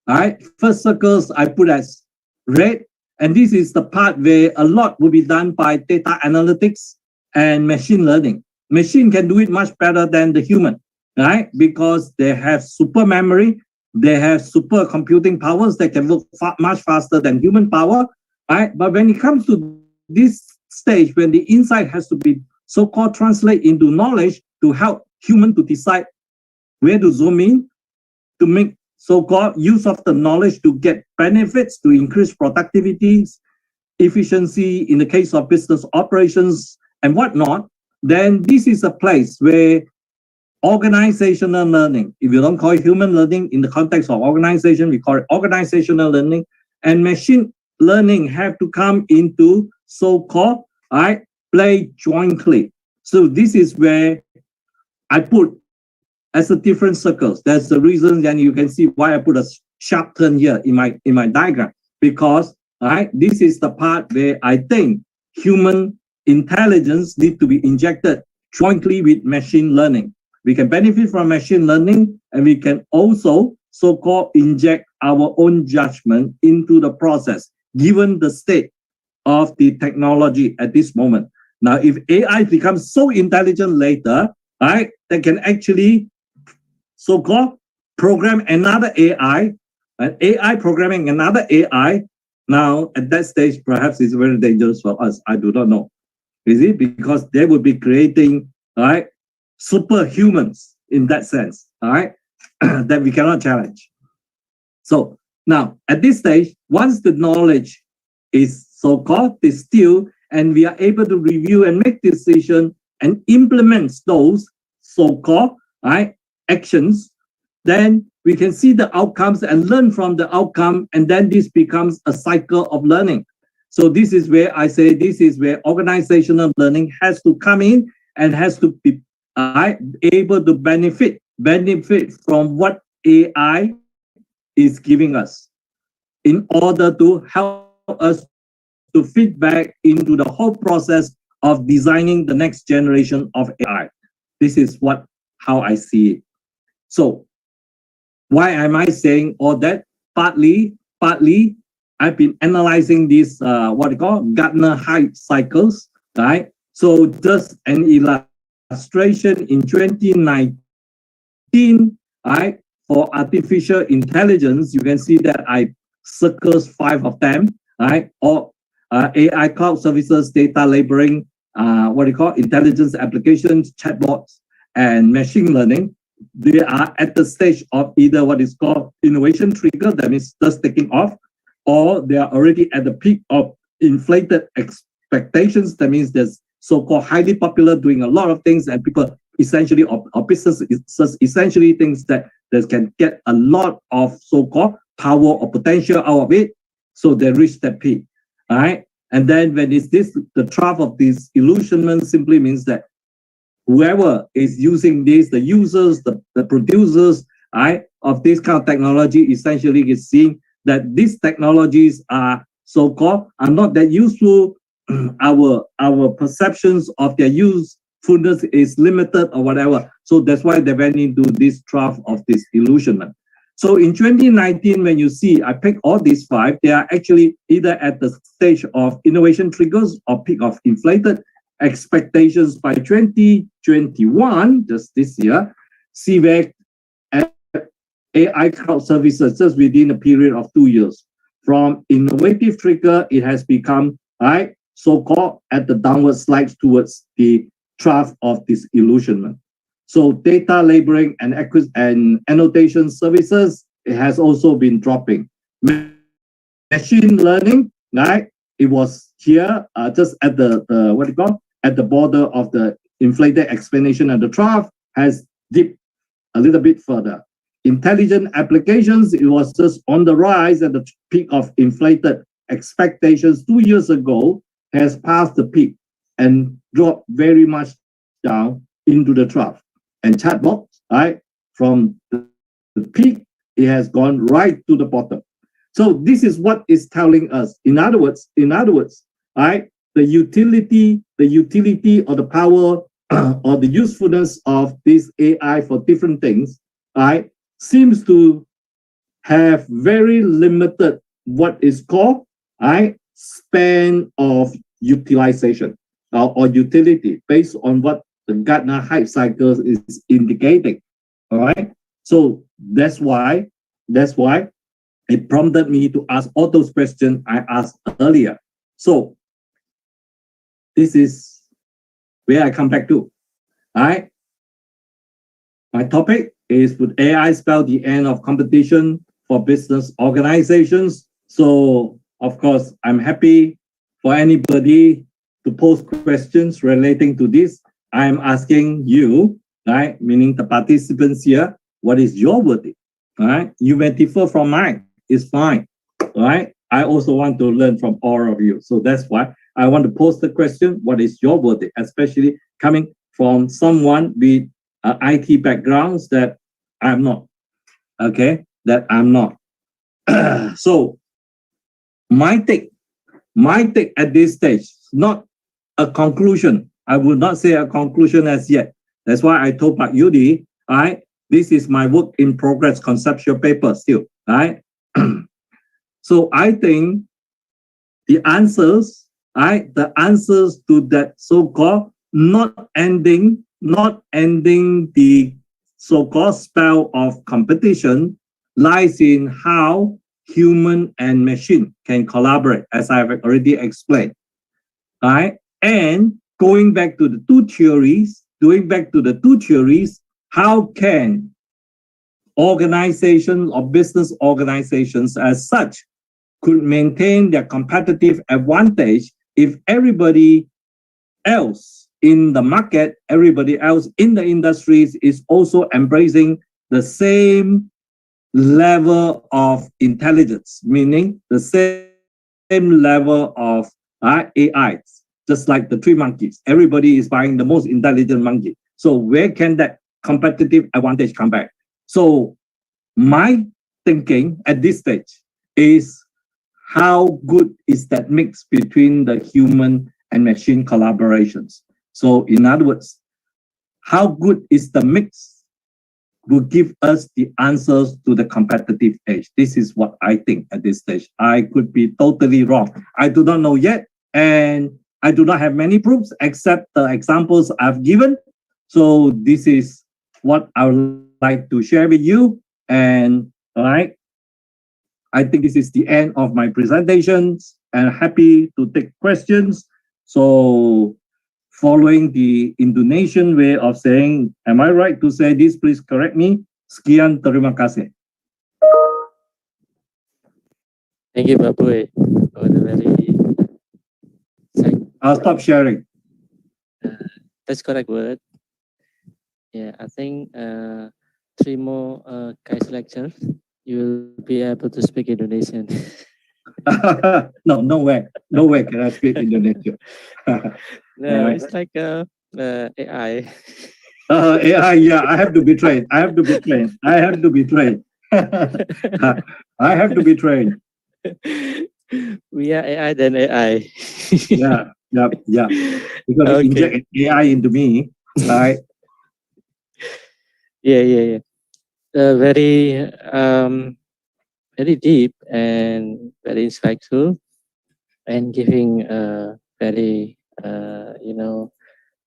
right? First circles I put as red, and this is the part where a lot will be done by data analytics and machine learning. Machine can do it much better than the human, right? Because they have super memory, they have super computing powers that can work much faster than human power, right? But when it comes to this stage, when the insight has to be so-called translate into knowledge to help human to decide where to zoom in, to make so-called use of the knowledge to get benefits, to increase productivity, efficiency in the case of business operations and whatnot, then this is a place where organizational learning, if you don't call it human learning in the context of organization, we call it organizational learning, and machine learning have to come into so-called play jointly. So this is where I put as a different circles. That's the reason, then you can see why I put a sharp turn here in my diagram, because this is the part where I think human intelligence need to be injected jointly with machine learning. We can benefit from machine learning, and we can also so-called inject our own judgment into the process, given the state of the technology at this moment. Now, if AI becomes so intelligent later, they can actually so-called program another AI, an AI programming another AI. Now, at that stage, perhaps it's very dangerous for us. I do not know. Is it? Because they would be creating, superhumans in that sense, that we cannot challenge. So now, at this stage, once the knowledge is so-called distilled, and we are able to review and make decisions and implement those so-called actions, then we can see the outcomes and learn from the outcome, and then this becomes a cycle of learning. So this is where I say this is where organizational learning has to come in and has to be able to benefit from what AI is giving us in order to help us to feed back into the whole process of designing the next generation of AI. This is how I see it. So why am I saying all that? Partly, I've been analyzing these what you call Gartner hype cycles, right? So just an illustration in 2019, for artificial intelligence, you can see that I circles 5 of them, or AI cloud services, data labeling, intelligence applications, chatbots, and machine learning. They are at the stage of either what is called innovation trigger, that means just taking off, or they are already at the peak of inflated expectations. That means there's so-called highly popular, doing a lot of things, and people essentially, or business essentially thinks that they can get a lot of so-called power or potential out of it. So they reach that peak. And then when it's this, the trough of this illusionment simply means that whoever is using this, the users, the producers, of this kind of technology, essentially is seeing that these technologies are so-called are not that useful. Our perceptions of their usefulness is limited or whatever. So that's why they went into this trough of this illusionment. So in 2019, when you see, I picked all these 5, they are actually either at the stage of innovation triggers or peak of inflated expectations. By 2021, just this year, CVEC AI cloud services, just within a period of 2 years. From innovative trigger, it has become, so-called at the downward slide towards the trough of this illusionment. So data labeling and annotation services, it has also been dropping. Machine learning, it was here just at the at the border of the inflated explanation and the trough, has dipped a little bit further. Intelligent applications, it was just on the rise at the peak of inflated expectations 2 years ago, has passed the peak and dropped very much down into the trough. And chatbots, from the peak, it has gone right to the bottom. So this is what is telling us. In other words, the utility or the power or the usefulness of this AI for different things, seems to have very limited what is called span of utilization or utility based on what the Gartner hype cycle is indicating. All right. So that's why it prompted me to ask all those questions I asked earlier. So this is where I come back to. All right. My topic is, would AI spell the end of competition for business organizations? So, of course, I'm happy for anybody to post questions relating to this. I'm asking you, right, meaning the participants here, what is your verdict? All right, you may differ from mine. It's fine. All right, I also want to learn from all of you. So that's why I want to post the question, what is your verdict? Especially coming from someone with IT backgrounds that I'm not. Okay, that I'm not. So my take at this stage, not a conclusion. I will not say a conclusion as yet. That's why I told Wahyudi, right? This is my work in progress conceptual paper still, right? So I think the answers, right? The answers to that so-called not ending the so-called spell of competition lies in how human and machine can collaborate, as I've already explained. Right? And going back to the two theories, how can organizations or business organizations as such could maintain their competitive advantage if everybody else in the market, everybody else in the industries is also embracing the same level of intelligence, meaning the same level of AI, just like the three monkeys. Everybody is buying the most intelligent monkey. So where can that competitive advantage come back? So my thinking at this stage is, how good is that mix between the human and machine collaborations? So in other words, how good is the mix will give us the answers to the competitive edge. This is what I think at this stage. I could be totally wrong. I do not know yet, and I do not have many proofs except the examples I've given. So this is what I would like to share with you. And all right, I think this is the end of my presentations, and happy to take questions. So following the Indonesian way of saying, am I right to say this? Please correct me. Sekian, terima kasih. Thank you, Pak Booi, for the very. I'll stop sharing. That's correct word. Yeah, I think 3 more guys lectures, you will be able to speak Indonesian. No way can I speak Indonesian. No, it's like AI. AI, yeah, I have to be trained. I have to be trained. We are AI then AI. Yeah. Because Okay. inject AI into me, right? Yeah. Very deep and very insightful, and giving very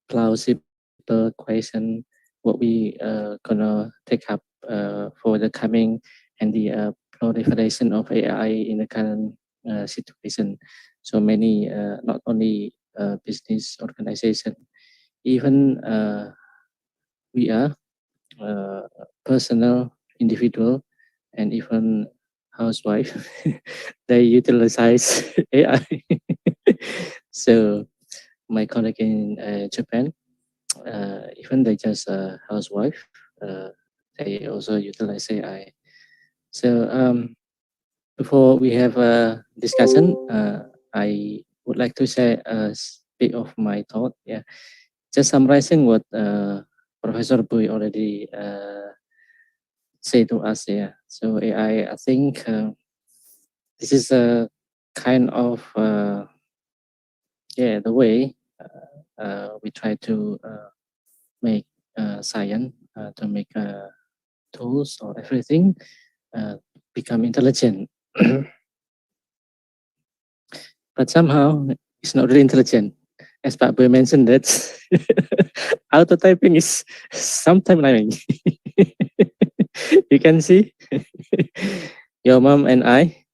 plausible question what we gonna take up for the coming and the proliferation of AI in the current situation. So many, not only business organization, even we are personal individual and even housewife, they utilize AI. So my colleague in Japan, even they just a housewife, they also utilize AI. So before we have a discussion, I would like to share a bit of my thought. Yeah, just summarizing what Professor Booi already say to us. Yeah, so AI, I think this is a kind of the way we try to make science, to make tools or everything become intelligent. But somehow it's not really intelligent. As Pak Boy mentioned that auto typing is sometimes annoying. You can see your mom and I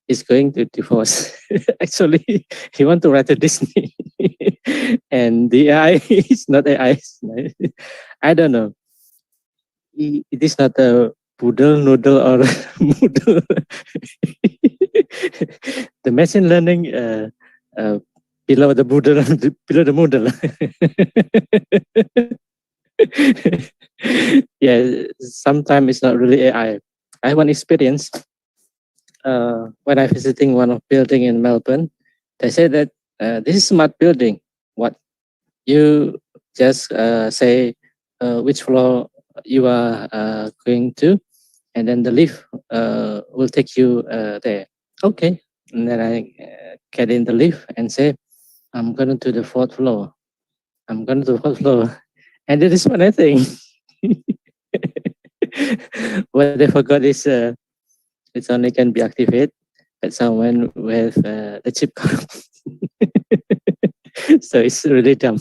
is going to divorce. Actually, he want to write a Disney, and the AI is not AI. I don't know. It is not a poodle, noodle, or moodle. The machine learning below the poodle, below the moodle. Yeah, sometimes it's not really AI. I have one experience when I visiting one of building in Melbourne. They said that this is smart building. What you just say which floor you are going to, and then the lift will take you there. Okay, and then I get in the lift and say, I'm going to the fourth floor. I'm going to the fourth floor, and that is what I think. What they forgot is it only can be activated at someone with the chip card. So it's really dumb.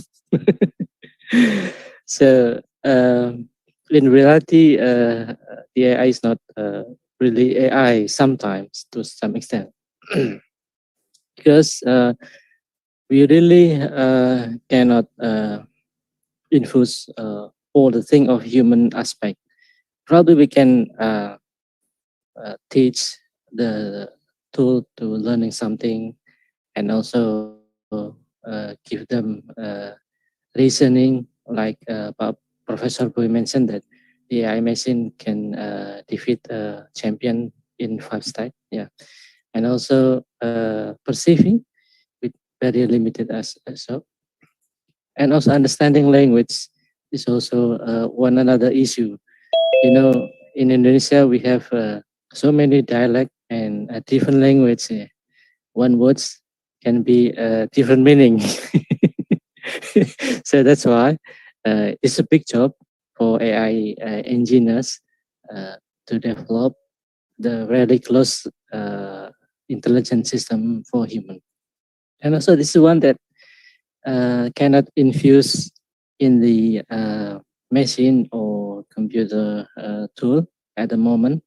So in reality, the AI is not really AI sometimes to some extent. Because we really cannot infuse all the thing of human aspect. Probably we can teach the tool to learning something, and also give them reasoning, like Professor Boy mentioned that the AI machine can defeat a champion in 5 steps. Yeah, and also perceiving with very limited as so, and also understanding language is also one another issue. You know, in Indonesia we have so many dialect and different language. One words can be different meaning. So that's why it's a big job for AI engineers to develop the very close intelligent system for human. And also this is one that cannot infuse in the machine or computer tool at the moment,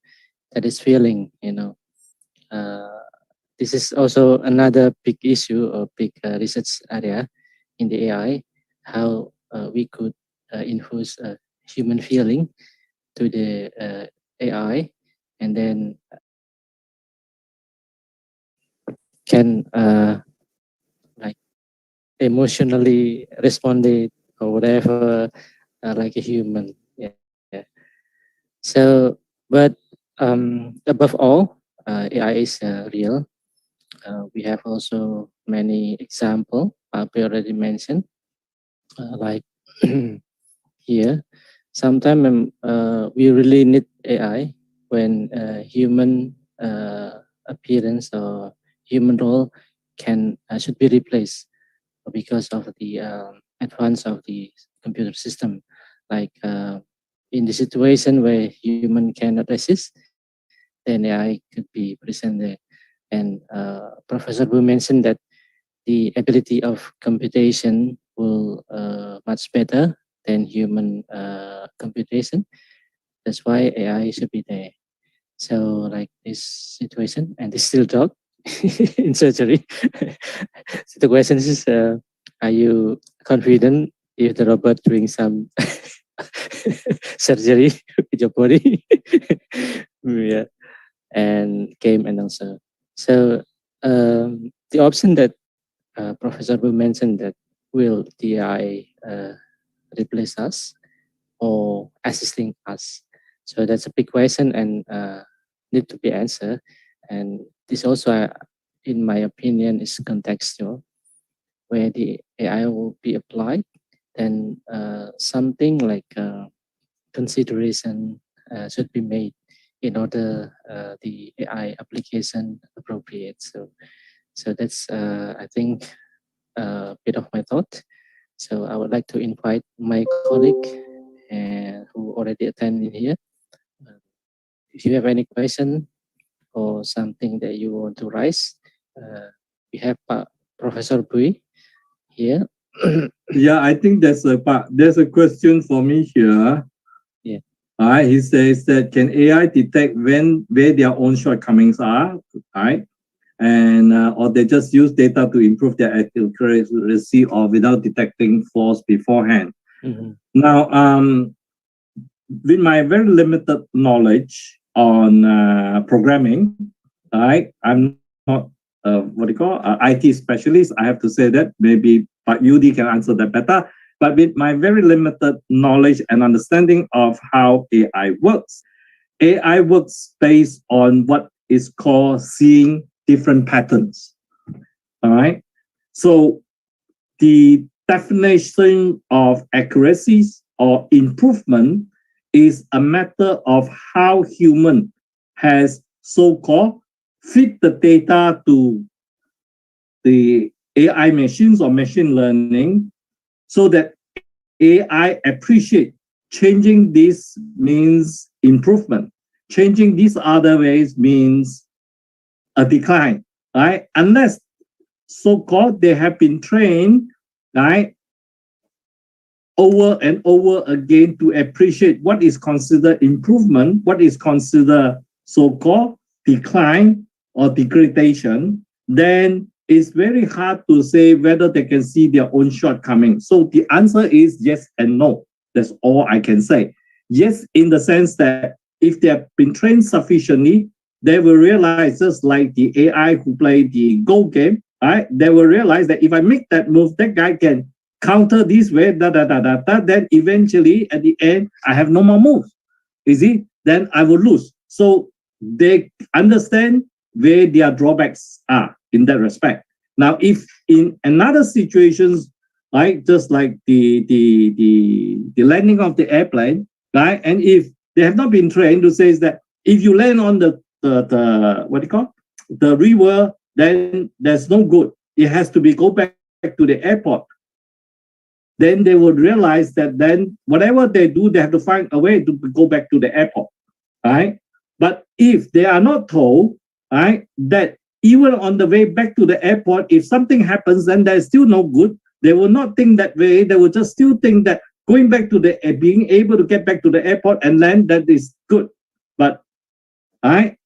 that is failing, you know. This is also another big issue or big research area in the AI, how we could infuse human feeling to the AI, and then can like emotionally respond or whatever like a human. Yeah. So, but above all, AI is real. We have also many example we already mentioned, like here. Sometimes we really need AI when human appearance or human role can should be replaced because of the advance of the computer system. Like in the situation where human cannot assist, then AI could be present there. And Professor Wu mentioned that the ability of computation will much better than human computation. That's why AI should be there. So like this situation, and this still dog in surgery. So the question is, are you confident if the robot doing some surgery with your body? Yeah, and game and also. So the option that Professor Wu mentioned, that will the AI replace us or assisting us? So that's a big question and need to be answered. And this also, in my opinion, is contextual, where the AI will be applied. Then something like consideration should be made in order the AI application appropriate. So that's I think a bit of my thought. So I would like to invite my colleague who already attended here. if you have any question or something that you want to raise, we have Professor Booi here. Yeah, I think there's a question for me here. Yeah. He says that can AI detect where their own shortcomings are, right? And or they just use data to improve their accuracy or without detecting flaws beforehand. Mm-hmm. Now, with my very limited knowledge on programming, right? I'm not IT specialist. I have to say that. Maybe Wahyudi can answer that better. But with my very limited knowledge and understanding of how AI works based on what is called seeing different patterns. All right. So the definition of accuracies or improvement is a matter of how human has so-called feed the data to the AI machines or machine learning so that AI appreciate changing this means improvement. Changing these other ways means a decline, right? Unless so-called they have been trained, right, over and over again to appreciate what is considered improvement, what is considered so-called decline or degradation, then it's very hard to say whether they can see their own shortcomings. So the answer is yes and no. That's all I can say. Yes, in the sense that if they have been trained sufficiently, they will realize, just like the AI who play the Go game, right? They will realize that if I make that move, that guy can counter this way, then eventually at the end, I have no more moves. You see, then I will lose. So they understand where their drawbacks are in that respect. Now, if in another situations, right, just like the landing of the airplane, right, and if they have not been trained to say that if you land on the what do you call the river, then there's no good. It has to be go back to the airport. Then they would realize that then whatever they do, they have to find a way to go back to the airport, right? But if they are not told, right, that even on the way back to the airport, if something happens, then there's still no good. They will not think that way. They will just still think that going back to the being able to get back to the airport and land, that is good. But right,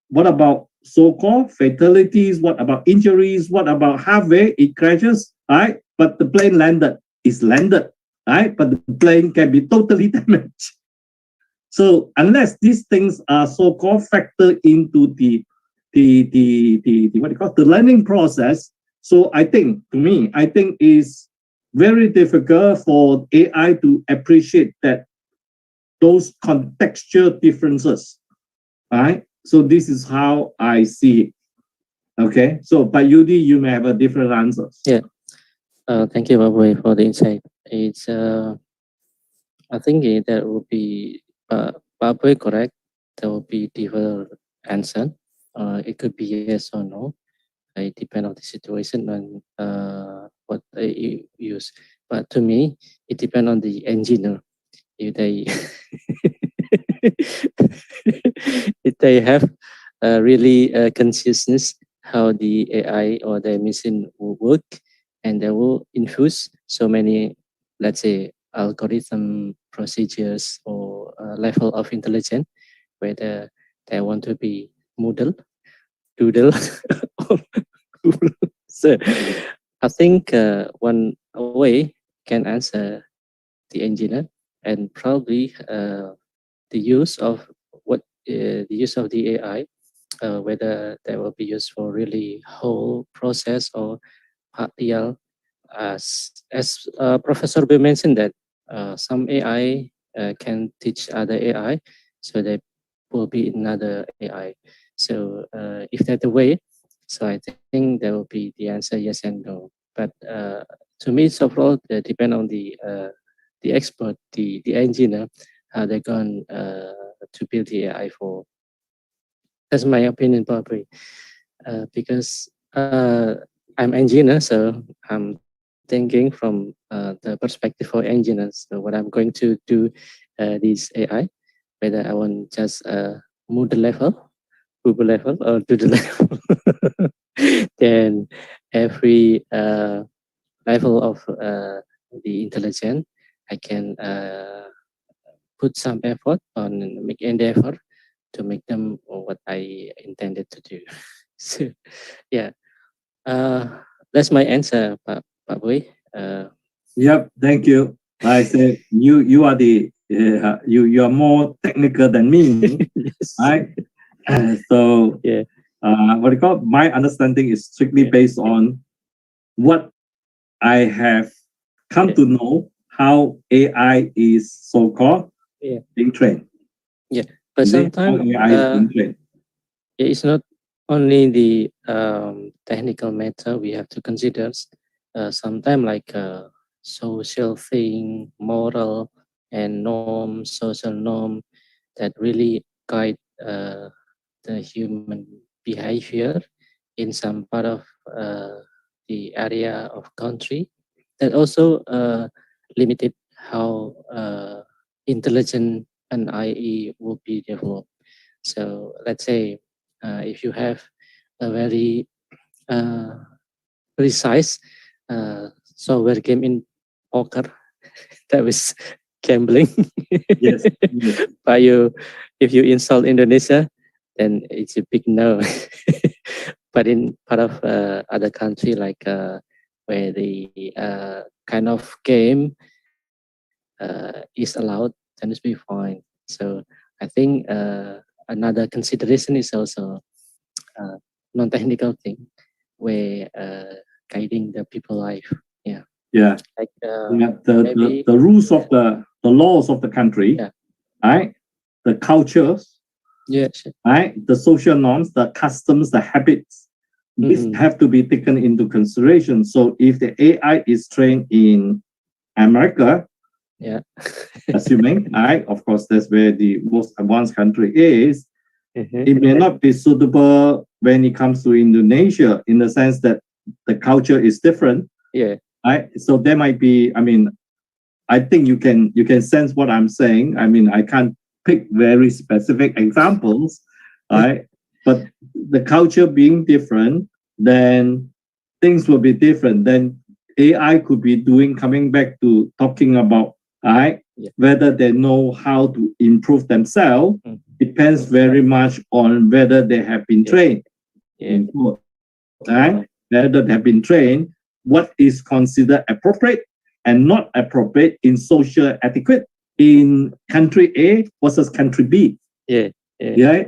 what about so-called fatalities? What about injuries? What about halfway it crashes? Right, but the plane landed. It's landed, right? But the plane can be totally damaged. So unless these things are so-called factored into the what do you call it, the learning process, so I think, to me, I think is very difficult for AI to appreciate that those contextual differences, right? So this is how I see it. Okay, so Wahyudi, you may have a different answer. Yeah. Thank you, Booi, for the insight. It's I think that would be Booi correct. There will be different answer. It could be yes or no. It depends on the situation and what they use. But to me, it depends on the engineer. If they if they have really consciousness how the AI or the machine will work, and they will infuse so many, let's say, algorithm procedures or level of intelligence, whether they want to be Moodle, Doodle, or Google. So I think one way can answer the engineer, and probably the use of the use of the AI, whether that will be used for really whole process or partial. As Professor B mentioned that some AI can teach other AI, so there will be another AI. So if that's the way, so I think there will be the answer yes and no. But to me, it's overall depend on the expert, the engineer, how they're going to build the AI for. That's my opinion, probably, because I'm engineer, so I'm thinking from the perspective for engineers. So what I'm going to do this AI, whether I want just Moodle level, Google level, or Doodle level, then every level of the intelligence, I can put some effort on make any effort to make them what I intended to do. So, yeah, that's my answer, Pak Boy. Yep, thank you. I said you are the you are more technical than me, Yes. right? So Yeah. what do you call? My understanding is strictly based on what I have come to know how AI is so-called being trained. But Is it how sometimes AI is being trained? it's not only the technical matter we have to consider. Sometimes like social thing, moral and norm, social norm that really guide the human behavior in some part of the area of country. That also limited how intelligent an IE will be developed. So let's say if you have a very precise software game in poker that was gambling, Yes. Yes. but if you install Indonesia, then it's a big no. But in part of other country like where the kind of game is allowed, then it's be fine. So I think another consideration is also non-technical thing where guiding the people life. Yeah. Yeah. Like Yeah, maybe the rules of the laws of the country, right? The cultures, yes. right? The social norms, the customs, the habits, these have to be taken into consideration. So if the AI is trained in America, assuming, right? Of course, that's where the most advanced country is. It may not be suitable when it comes to Indonesia, in the sense that the culture is different. Yeah. Right. So there might be. I mean, I think you can sense what I'm saying. I mean, I can't pick very specific examples, right? But the culture being different, then things will be different. Then AI could be coming back to talking about, right? Whether they know how to improve themselves depends very much on whether they have been trained. Right? Whether they have been trained, what is considered appropriate and not appropriate in social etiquette in country A versus country B. Yeah.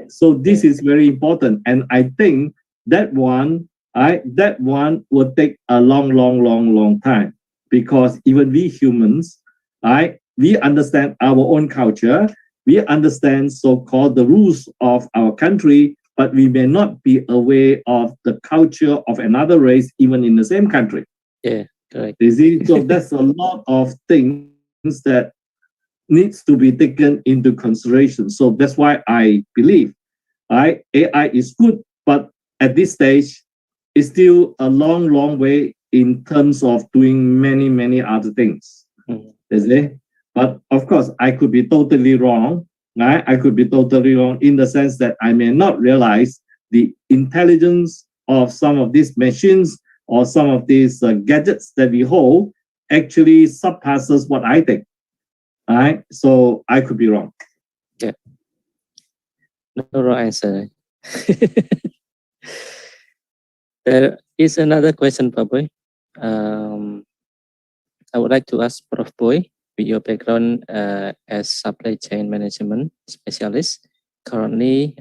So this is very important, and I think that one will take a long time, because even we humans, we understand our own culture, we understand so-called the rules of our country, but we may not be aware of the culture of another race, even in the same country. Yeah, correct. You see, so that's a lot of things that needs to be taken into consideration. So that's why I believe, AI is good, but at this stage, it's still a long way in terms of doing many other things. You see? But of course, I could be totally wrong. Right? I could be totally wrong in the sense that I may not realize the intelligence of some of these machines or some of these gadgets that we hold actually surpasses what I think. Right? So I could be wrong. Yeah. No wrong answer. There is another question, Pak Boy. I would like to ask Prof. Boy, with your background as supply chain management specialist, currently,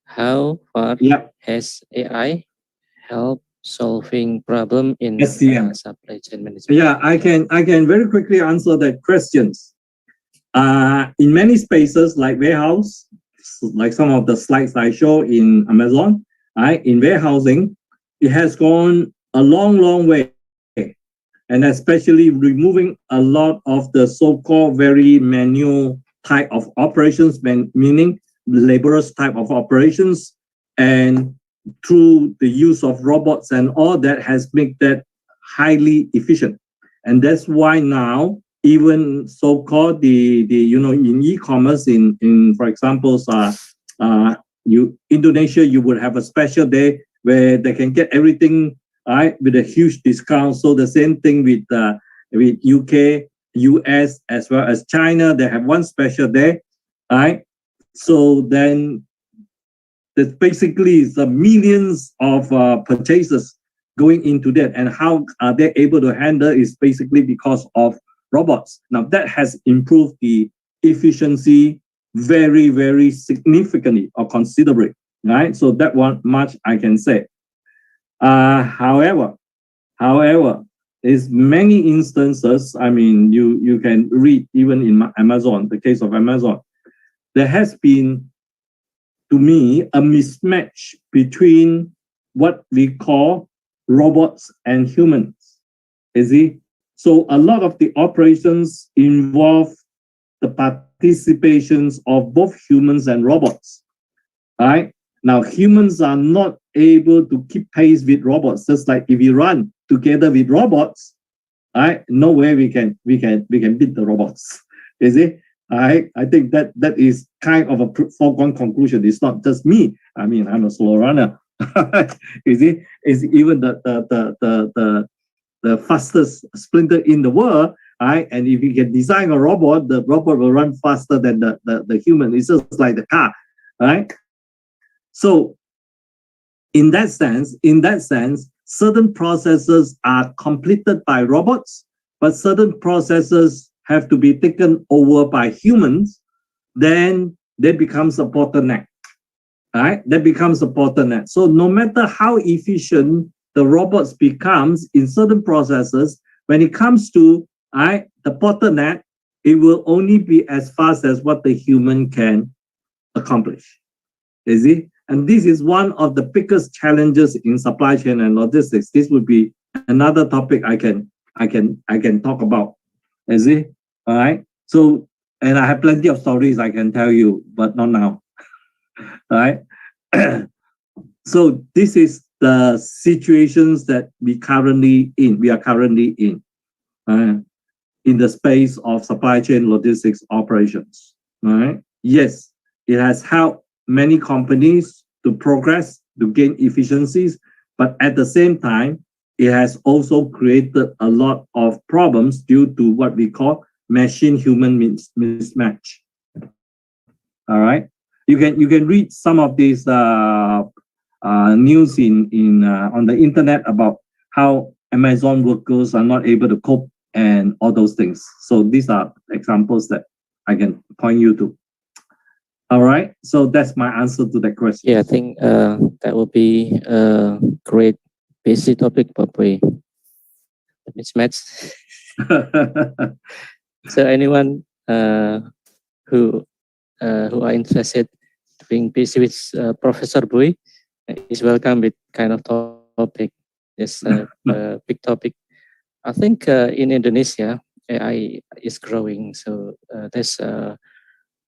how far has AI helped solving problem in supply chain management? Yeah, I can very quickly answer that questions. In many spaces like warehouse, like some of the slides I show in Amazon, in warehousing, it has gone a long way. And especially removing a lot of the so-called very manual type of operations, meaning laborious type of operations, and through the use of robots and all that has made that highly efficient. And that's why now, even so-called the in e-commerce, in for example, Indonesia, you would have a special day where they can get everything, right, with a huge discount. So the same thing with UK, US, as well as China. They have one special day, right? So then there's basically the millions of purchases going into that, and how are they able to handle is basically because of robots. Now that has improved the efficiency very, very significantly or considerably, right? So that one much I can say. However, there's many instances. I mean, you can read even in Amazon, the case of Amazon, there has been, to me, a mismatch between what we call robots and humans. You see? So a lot of the operations involve the participations of both humans and robots. Right? Now, humans are not able to keep pace with robots. Just like if we run together with robots, right? No way we can beat the robots. You see? I think that is kind of a foregone conclusion. It's not just me. I mean, I'm a slow runner. You see, it's even the fastest sprinter in the world, right? And if you can design a robot, the robot will run faster than the human. It's just like the car, right? So in that sense, certain processes are completed by robots, but certain processes have to be taken over by humans. Then that becomes a bottleneck. Right? That becomes a bottleneck. So no matter how efficient the robots becomes in certain processes, when it comes to the bottleneck, it will only be as fast as what the human can accomplish. You see? And this is one of the biggest challenges in supply chain and logistics. This would be another topic I can talk about. You see? All right. So, and I have plenty of stories I can tell you, but not now. Right? So this is the situations that we are currently in the space of supply chain logistics operations. Right? Yes, it has helped many companies to progress, to gain efficiencies, but at the same time, it has also created a lot of problems due to what we call machine-human mismatch. All right. You can read some of these news on the internet about how Amazon workers are not able to cope and all those things. So these are examples that I can point you to. All right. So that's my answer to that question. Yeah, I think that will be a great basic topic, probably. Mismatch. So anyone who are interested being busy with Professor Booi is welcome with kind of topic. This big topic. I think in Indonesia, AI is growing. So there's a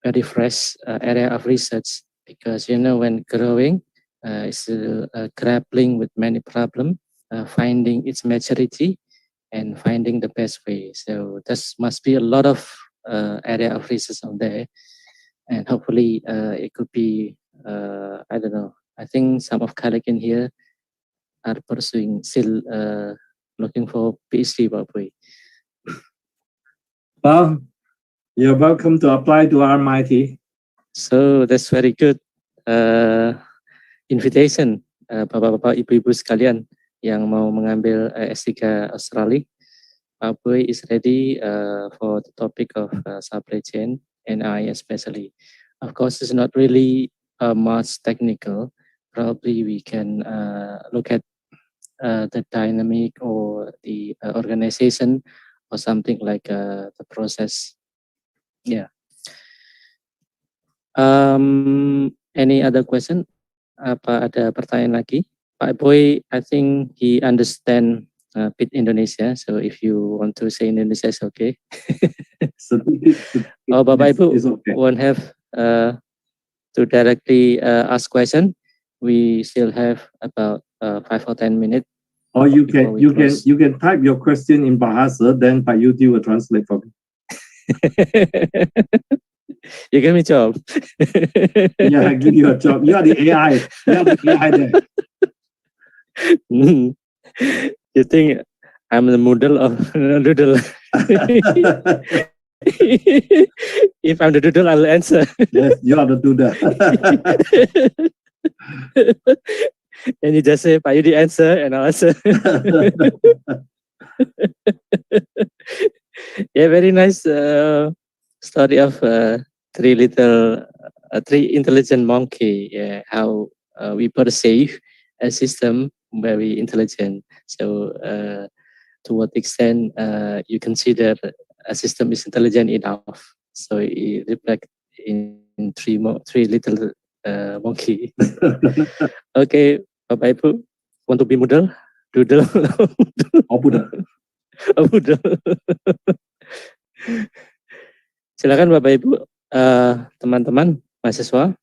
very fresh area of research because, when growing, it's grappling with many problems, finding its maturity and finding the best way. So there must be a lot of area of research out there. And hopefully it could be, I don't know, I think some of colleagues in here are pursuing, still looking for PhD probably. Well, you're welcome to apply to RMIT. So that's very good invitation, Bapak-bapak, Ibu-ibu sekalian yang mau mengambil S3 Australia. Pak Booi is ready for the topic of supply chain and AI especially. Of course, it's not really much technical. Probably we can look at the dynamic or the organization or something like the process. Yeah. Any other question? Apa ada pertanyaan lagi? Pak Booi, I think he understand bit Indonesia. So if you want to say in Indonesia, it's okay. Oh, Bapak Ibu okay. Won't have to directly ask question. We still have about 5 or 10 minutes. Or you can type your question in Bahasa, then Pak Yudi will translate for me. You give me a job. Yeah, I give you a job. You are the AI. You are the AI there. You think I'm the model of doodle? If I'm the doodle, I'll answer. Yes, you are the doodle. And you just say, "Pak Yudi answer," and I'll answer. Yeah, very nice story of three intelligent monkey. Yeah, how we perceive a system very intelligent. So, to what extent you consider a system is intelligent enough? So it reflect in three little monkey. Okay, Bapak Ibu, want to be model? Doodle? Oh, Buddha. Oh, doodle. Silakan Bapak Ibu, teman-teman mahasiswa,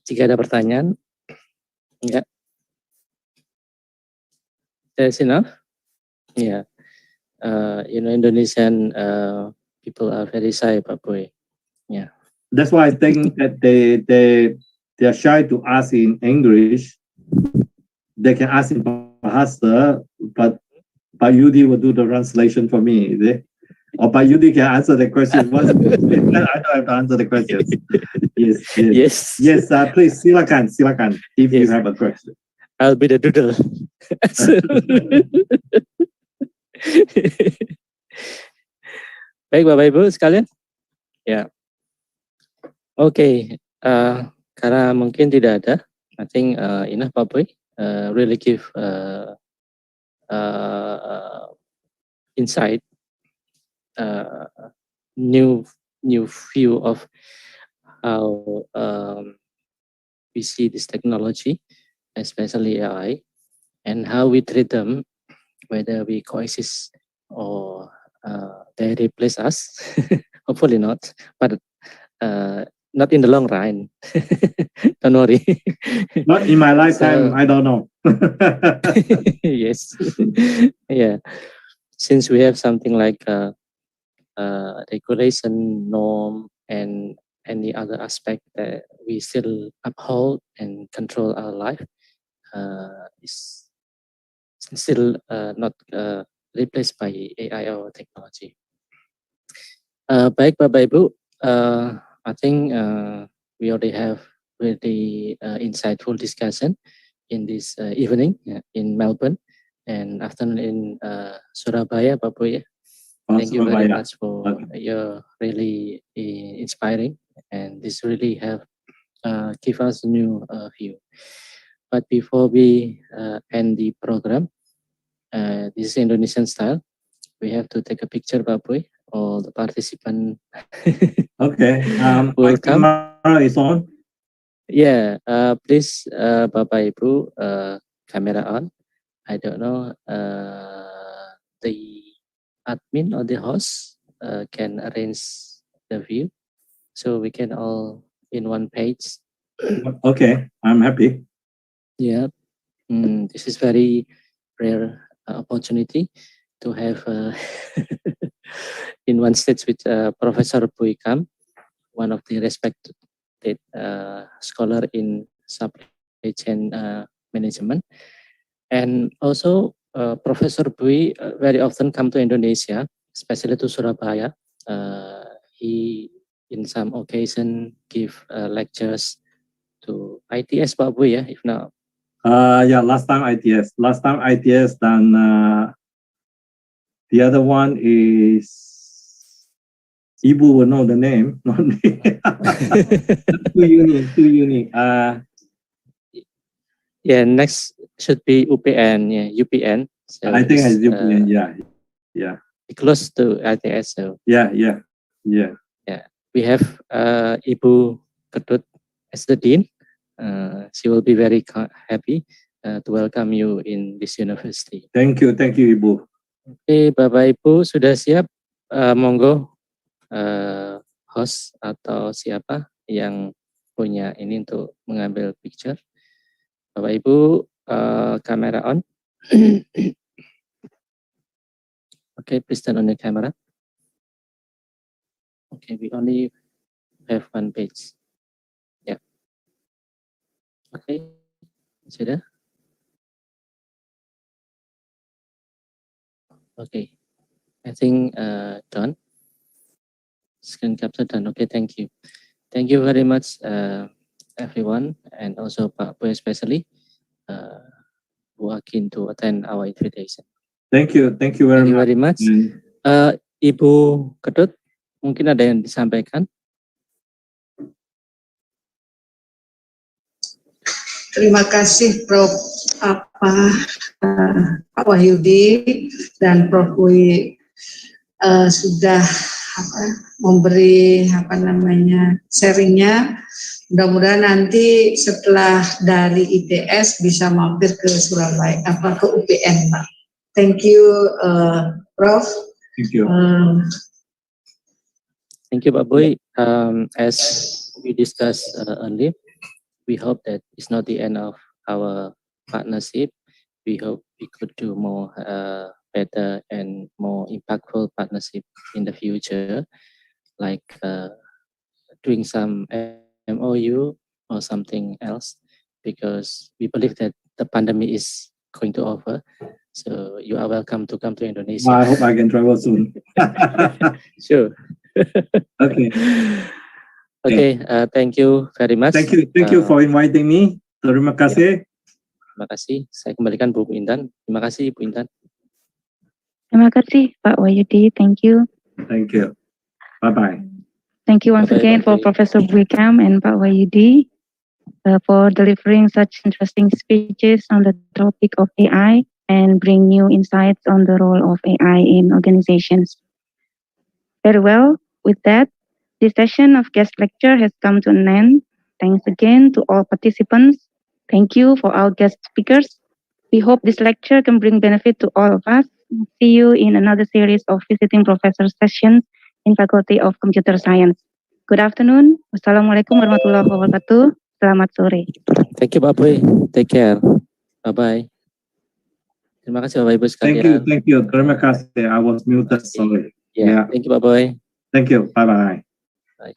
jika ada pertanyaan. Enggak? That's enough? Yeah. Indonesian people are very shy, Pak Boy. Yeah. That's why I think that they are shy to ask in English. They can ask in Bahasa, but Yudi will do the translation for me. Is it? Or Yudi can answer the question. I don't have to answer the questions. Yes. Please, silakan. If you have a question. I'll be the doodle. Baik Bapak Ibu sekalian. Ya. Oke. Karena mungkin tidak ada. I think enough Pak Boy. Really give insight, new view of how we see this technology, especially AI, and how we treat them, whether we coexist or they replace us. Hopefully not, but not in the long run. Don't worry. Not in my lifetime. I don't know. Yes. Yeah. Since we have something like regulation, norm, and any other aspect that we still uphold and control our life, is still not replaced by AI or technology. Baik Bapak Ibu, I think we already have really insightful discussion in this evening in Melbourne and afternoon in Surabaya, Pak Boy. Thank you very much for your really inspiring, and this really have give us a new view. But before we end the program, this is Indonesian style. We have to take a picture, Pak Boy. All the participants. Okay. My camera is on. Yeah. Please, Bapak Ibu, camera on. I don't know. The admin or the host can arrange the view, so we can all in one page. Okay, I'm happy. Yeah. This is very rare opportunity to have in one stage with Professor Booi Kam, one of the respected scholar in supply chain management, and also Professor Booi very often come to Indonesia, especially to Surabaya. He in some occasion give lectures to ITS, Pak Booi, if not. Yeah, last time ITS. Then the other one is Ibu will know the name, not me. Two uni. Yeah, next should be UPN. Yeah, UPN. So I think it's UPN. Yeah. Close to ITS. So yeah. We have Ibu Ketut as the dean. She will be very happy to welcome you in this university. Thank you, Ibu. Oke, Bapak Ibu sudah siap? Monggo host atau siapa yang punya ini untuk mengambil picture. Bapak Ibu, kamera on. Okay, please turn on the camera. Okay, we only have one page. Yeah. Okay. Sudah? Okay. I think done. Screen capture done. Okay, thank you. Thank you very much, everyone, and also Pak Boy especially, who are keen to attend our invitation. Thank you Thank you very much. Ibu Kedut, mungkin ada yang disampaikan? Terima kasih Prof. Pak Wahyudi dan Prof. Booi sudah memberi sharingnya. Mudah-mudahan nanti setelah dari ITS bisa mampir ke Surabaya, ke UPN, Pak. Thank you, Prof. Thank you. Thank you, Pak Boy. As we discussed earlier, we hope that it's not the end of our partnership. We hope we could do more better and more impactful partnership in the future, like doing some MOU or something else, because we believe that the pandemic is going to over. So you are welcome to come to Indonesia. I hope I can travel soon. Sure. Okay. Okay. Thank you very much. Thank you for inviting me. Terima kasih. Terima kasih. Saya kembalikan Bu Intan. Terima kasih Bu Intan. Terima kasih Pak Wahyudi. Thank you. Thank you. Bye-bye. Thank you once Bye-bye, again for Pak Boy. Professor Booi Kam and Pak Wahyudi for delivering such interesting speeches on the topic of AI and bring new insights on the role of AI in organizations. Very well. With that, this session of guest lecture has come to an end. Thanks again to all participants. Thank you for our guest speakers. We hope this lecture can bring benefit to all of us. See you in another series of visiting professor sessions in Faculty of Computer Science. Good afternoon. Wassalamualaikum warahmatullahi wabarakatuh. Selamat sore. Thank you Pak Boy. Take care. Bye-bye. Terima kasih Bapak Ibu sekalian. Thank you. Terima kasih. I was muted. Sorry. Yeah. Thank you Pak Boy. Thank you. Bye-bye. Bye.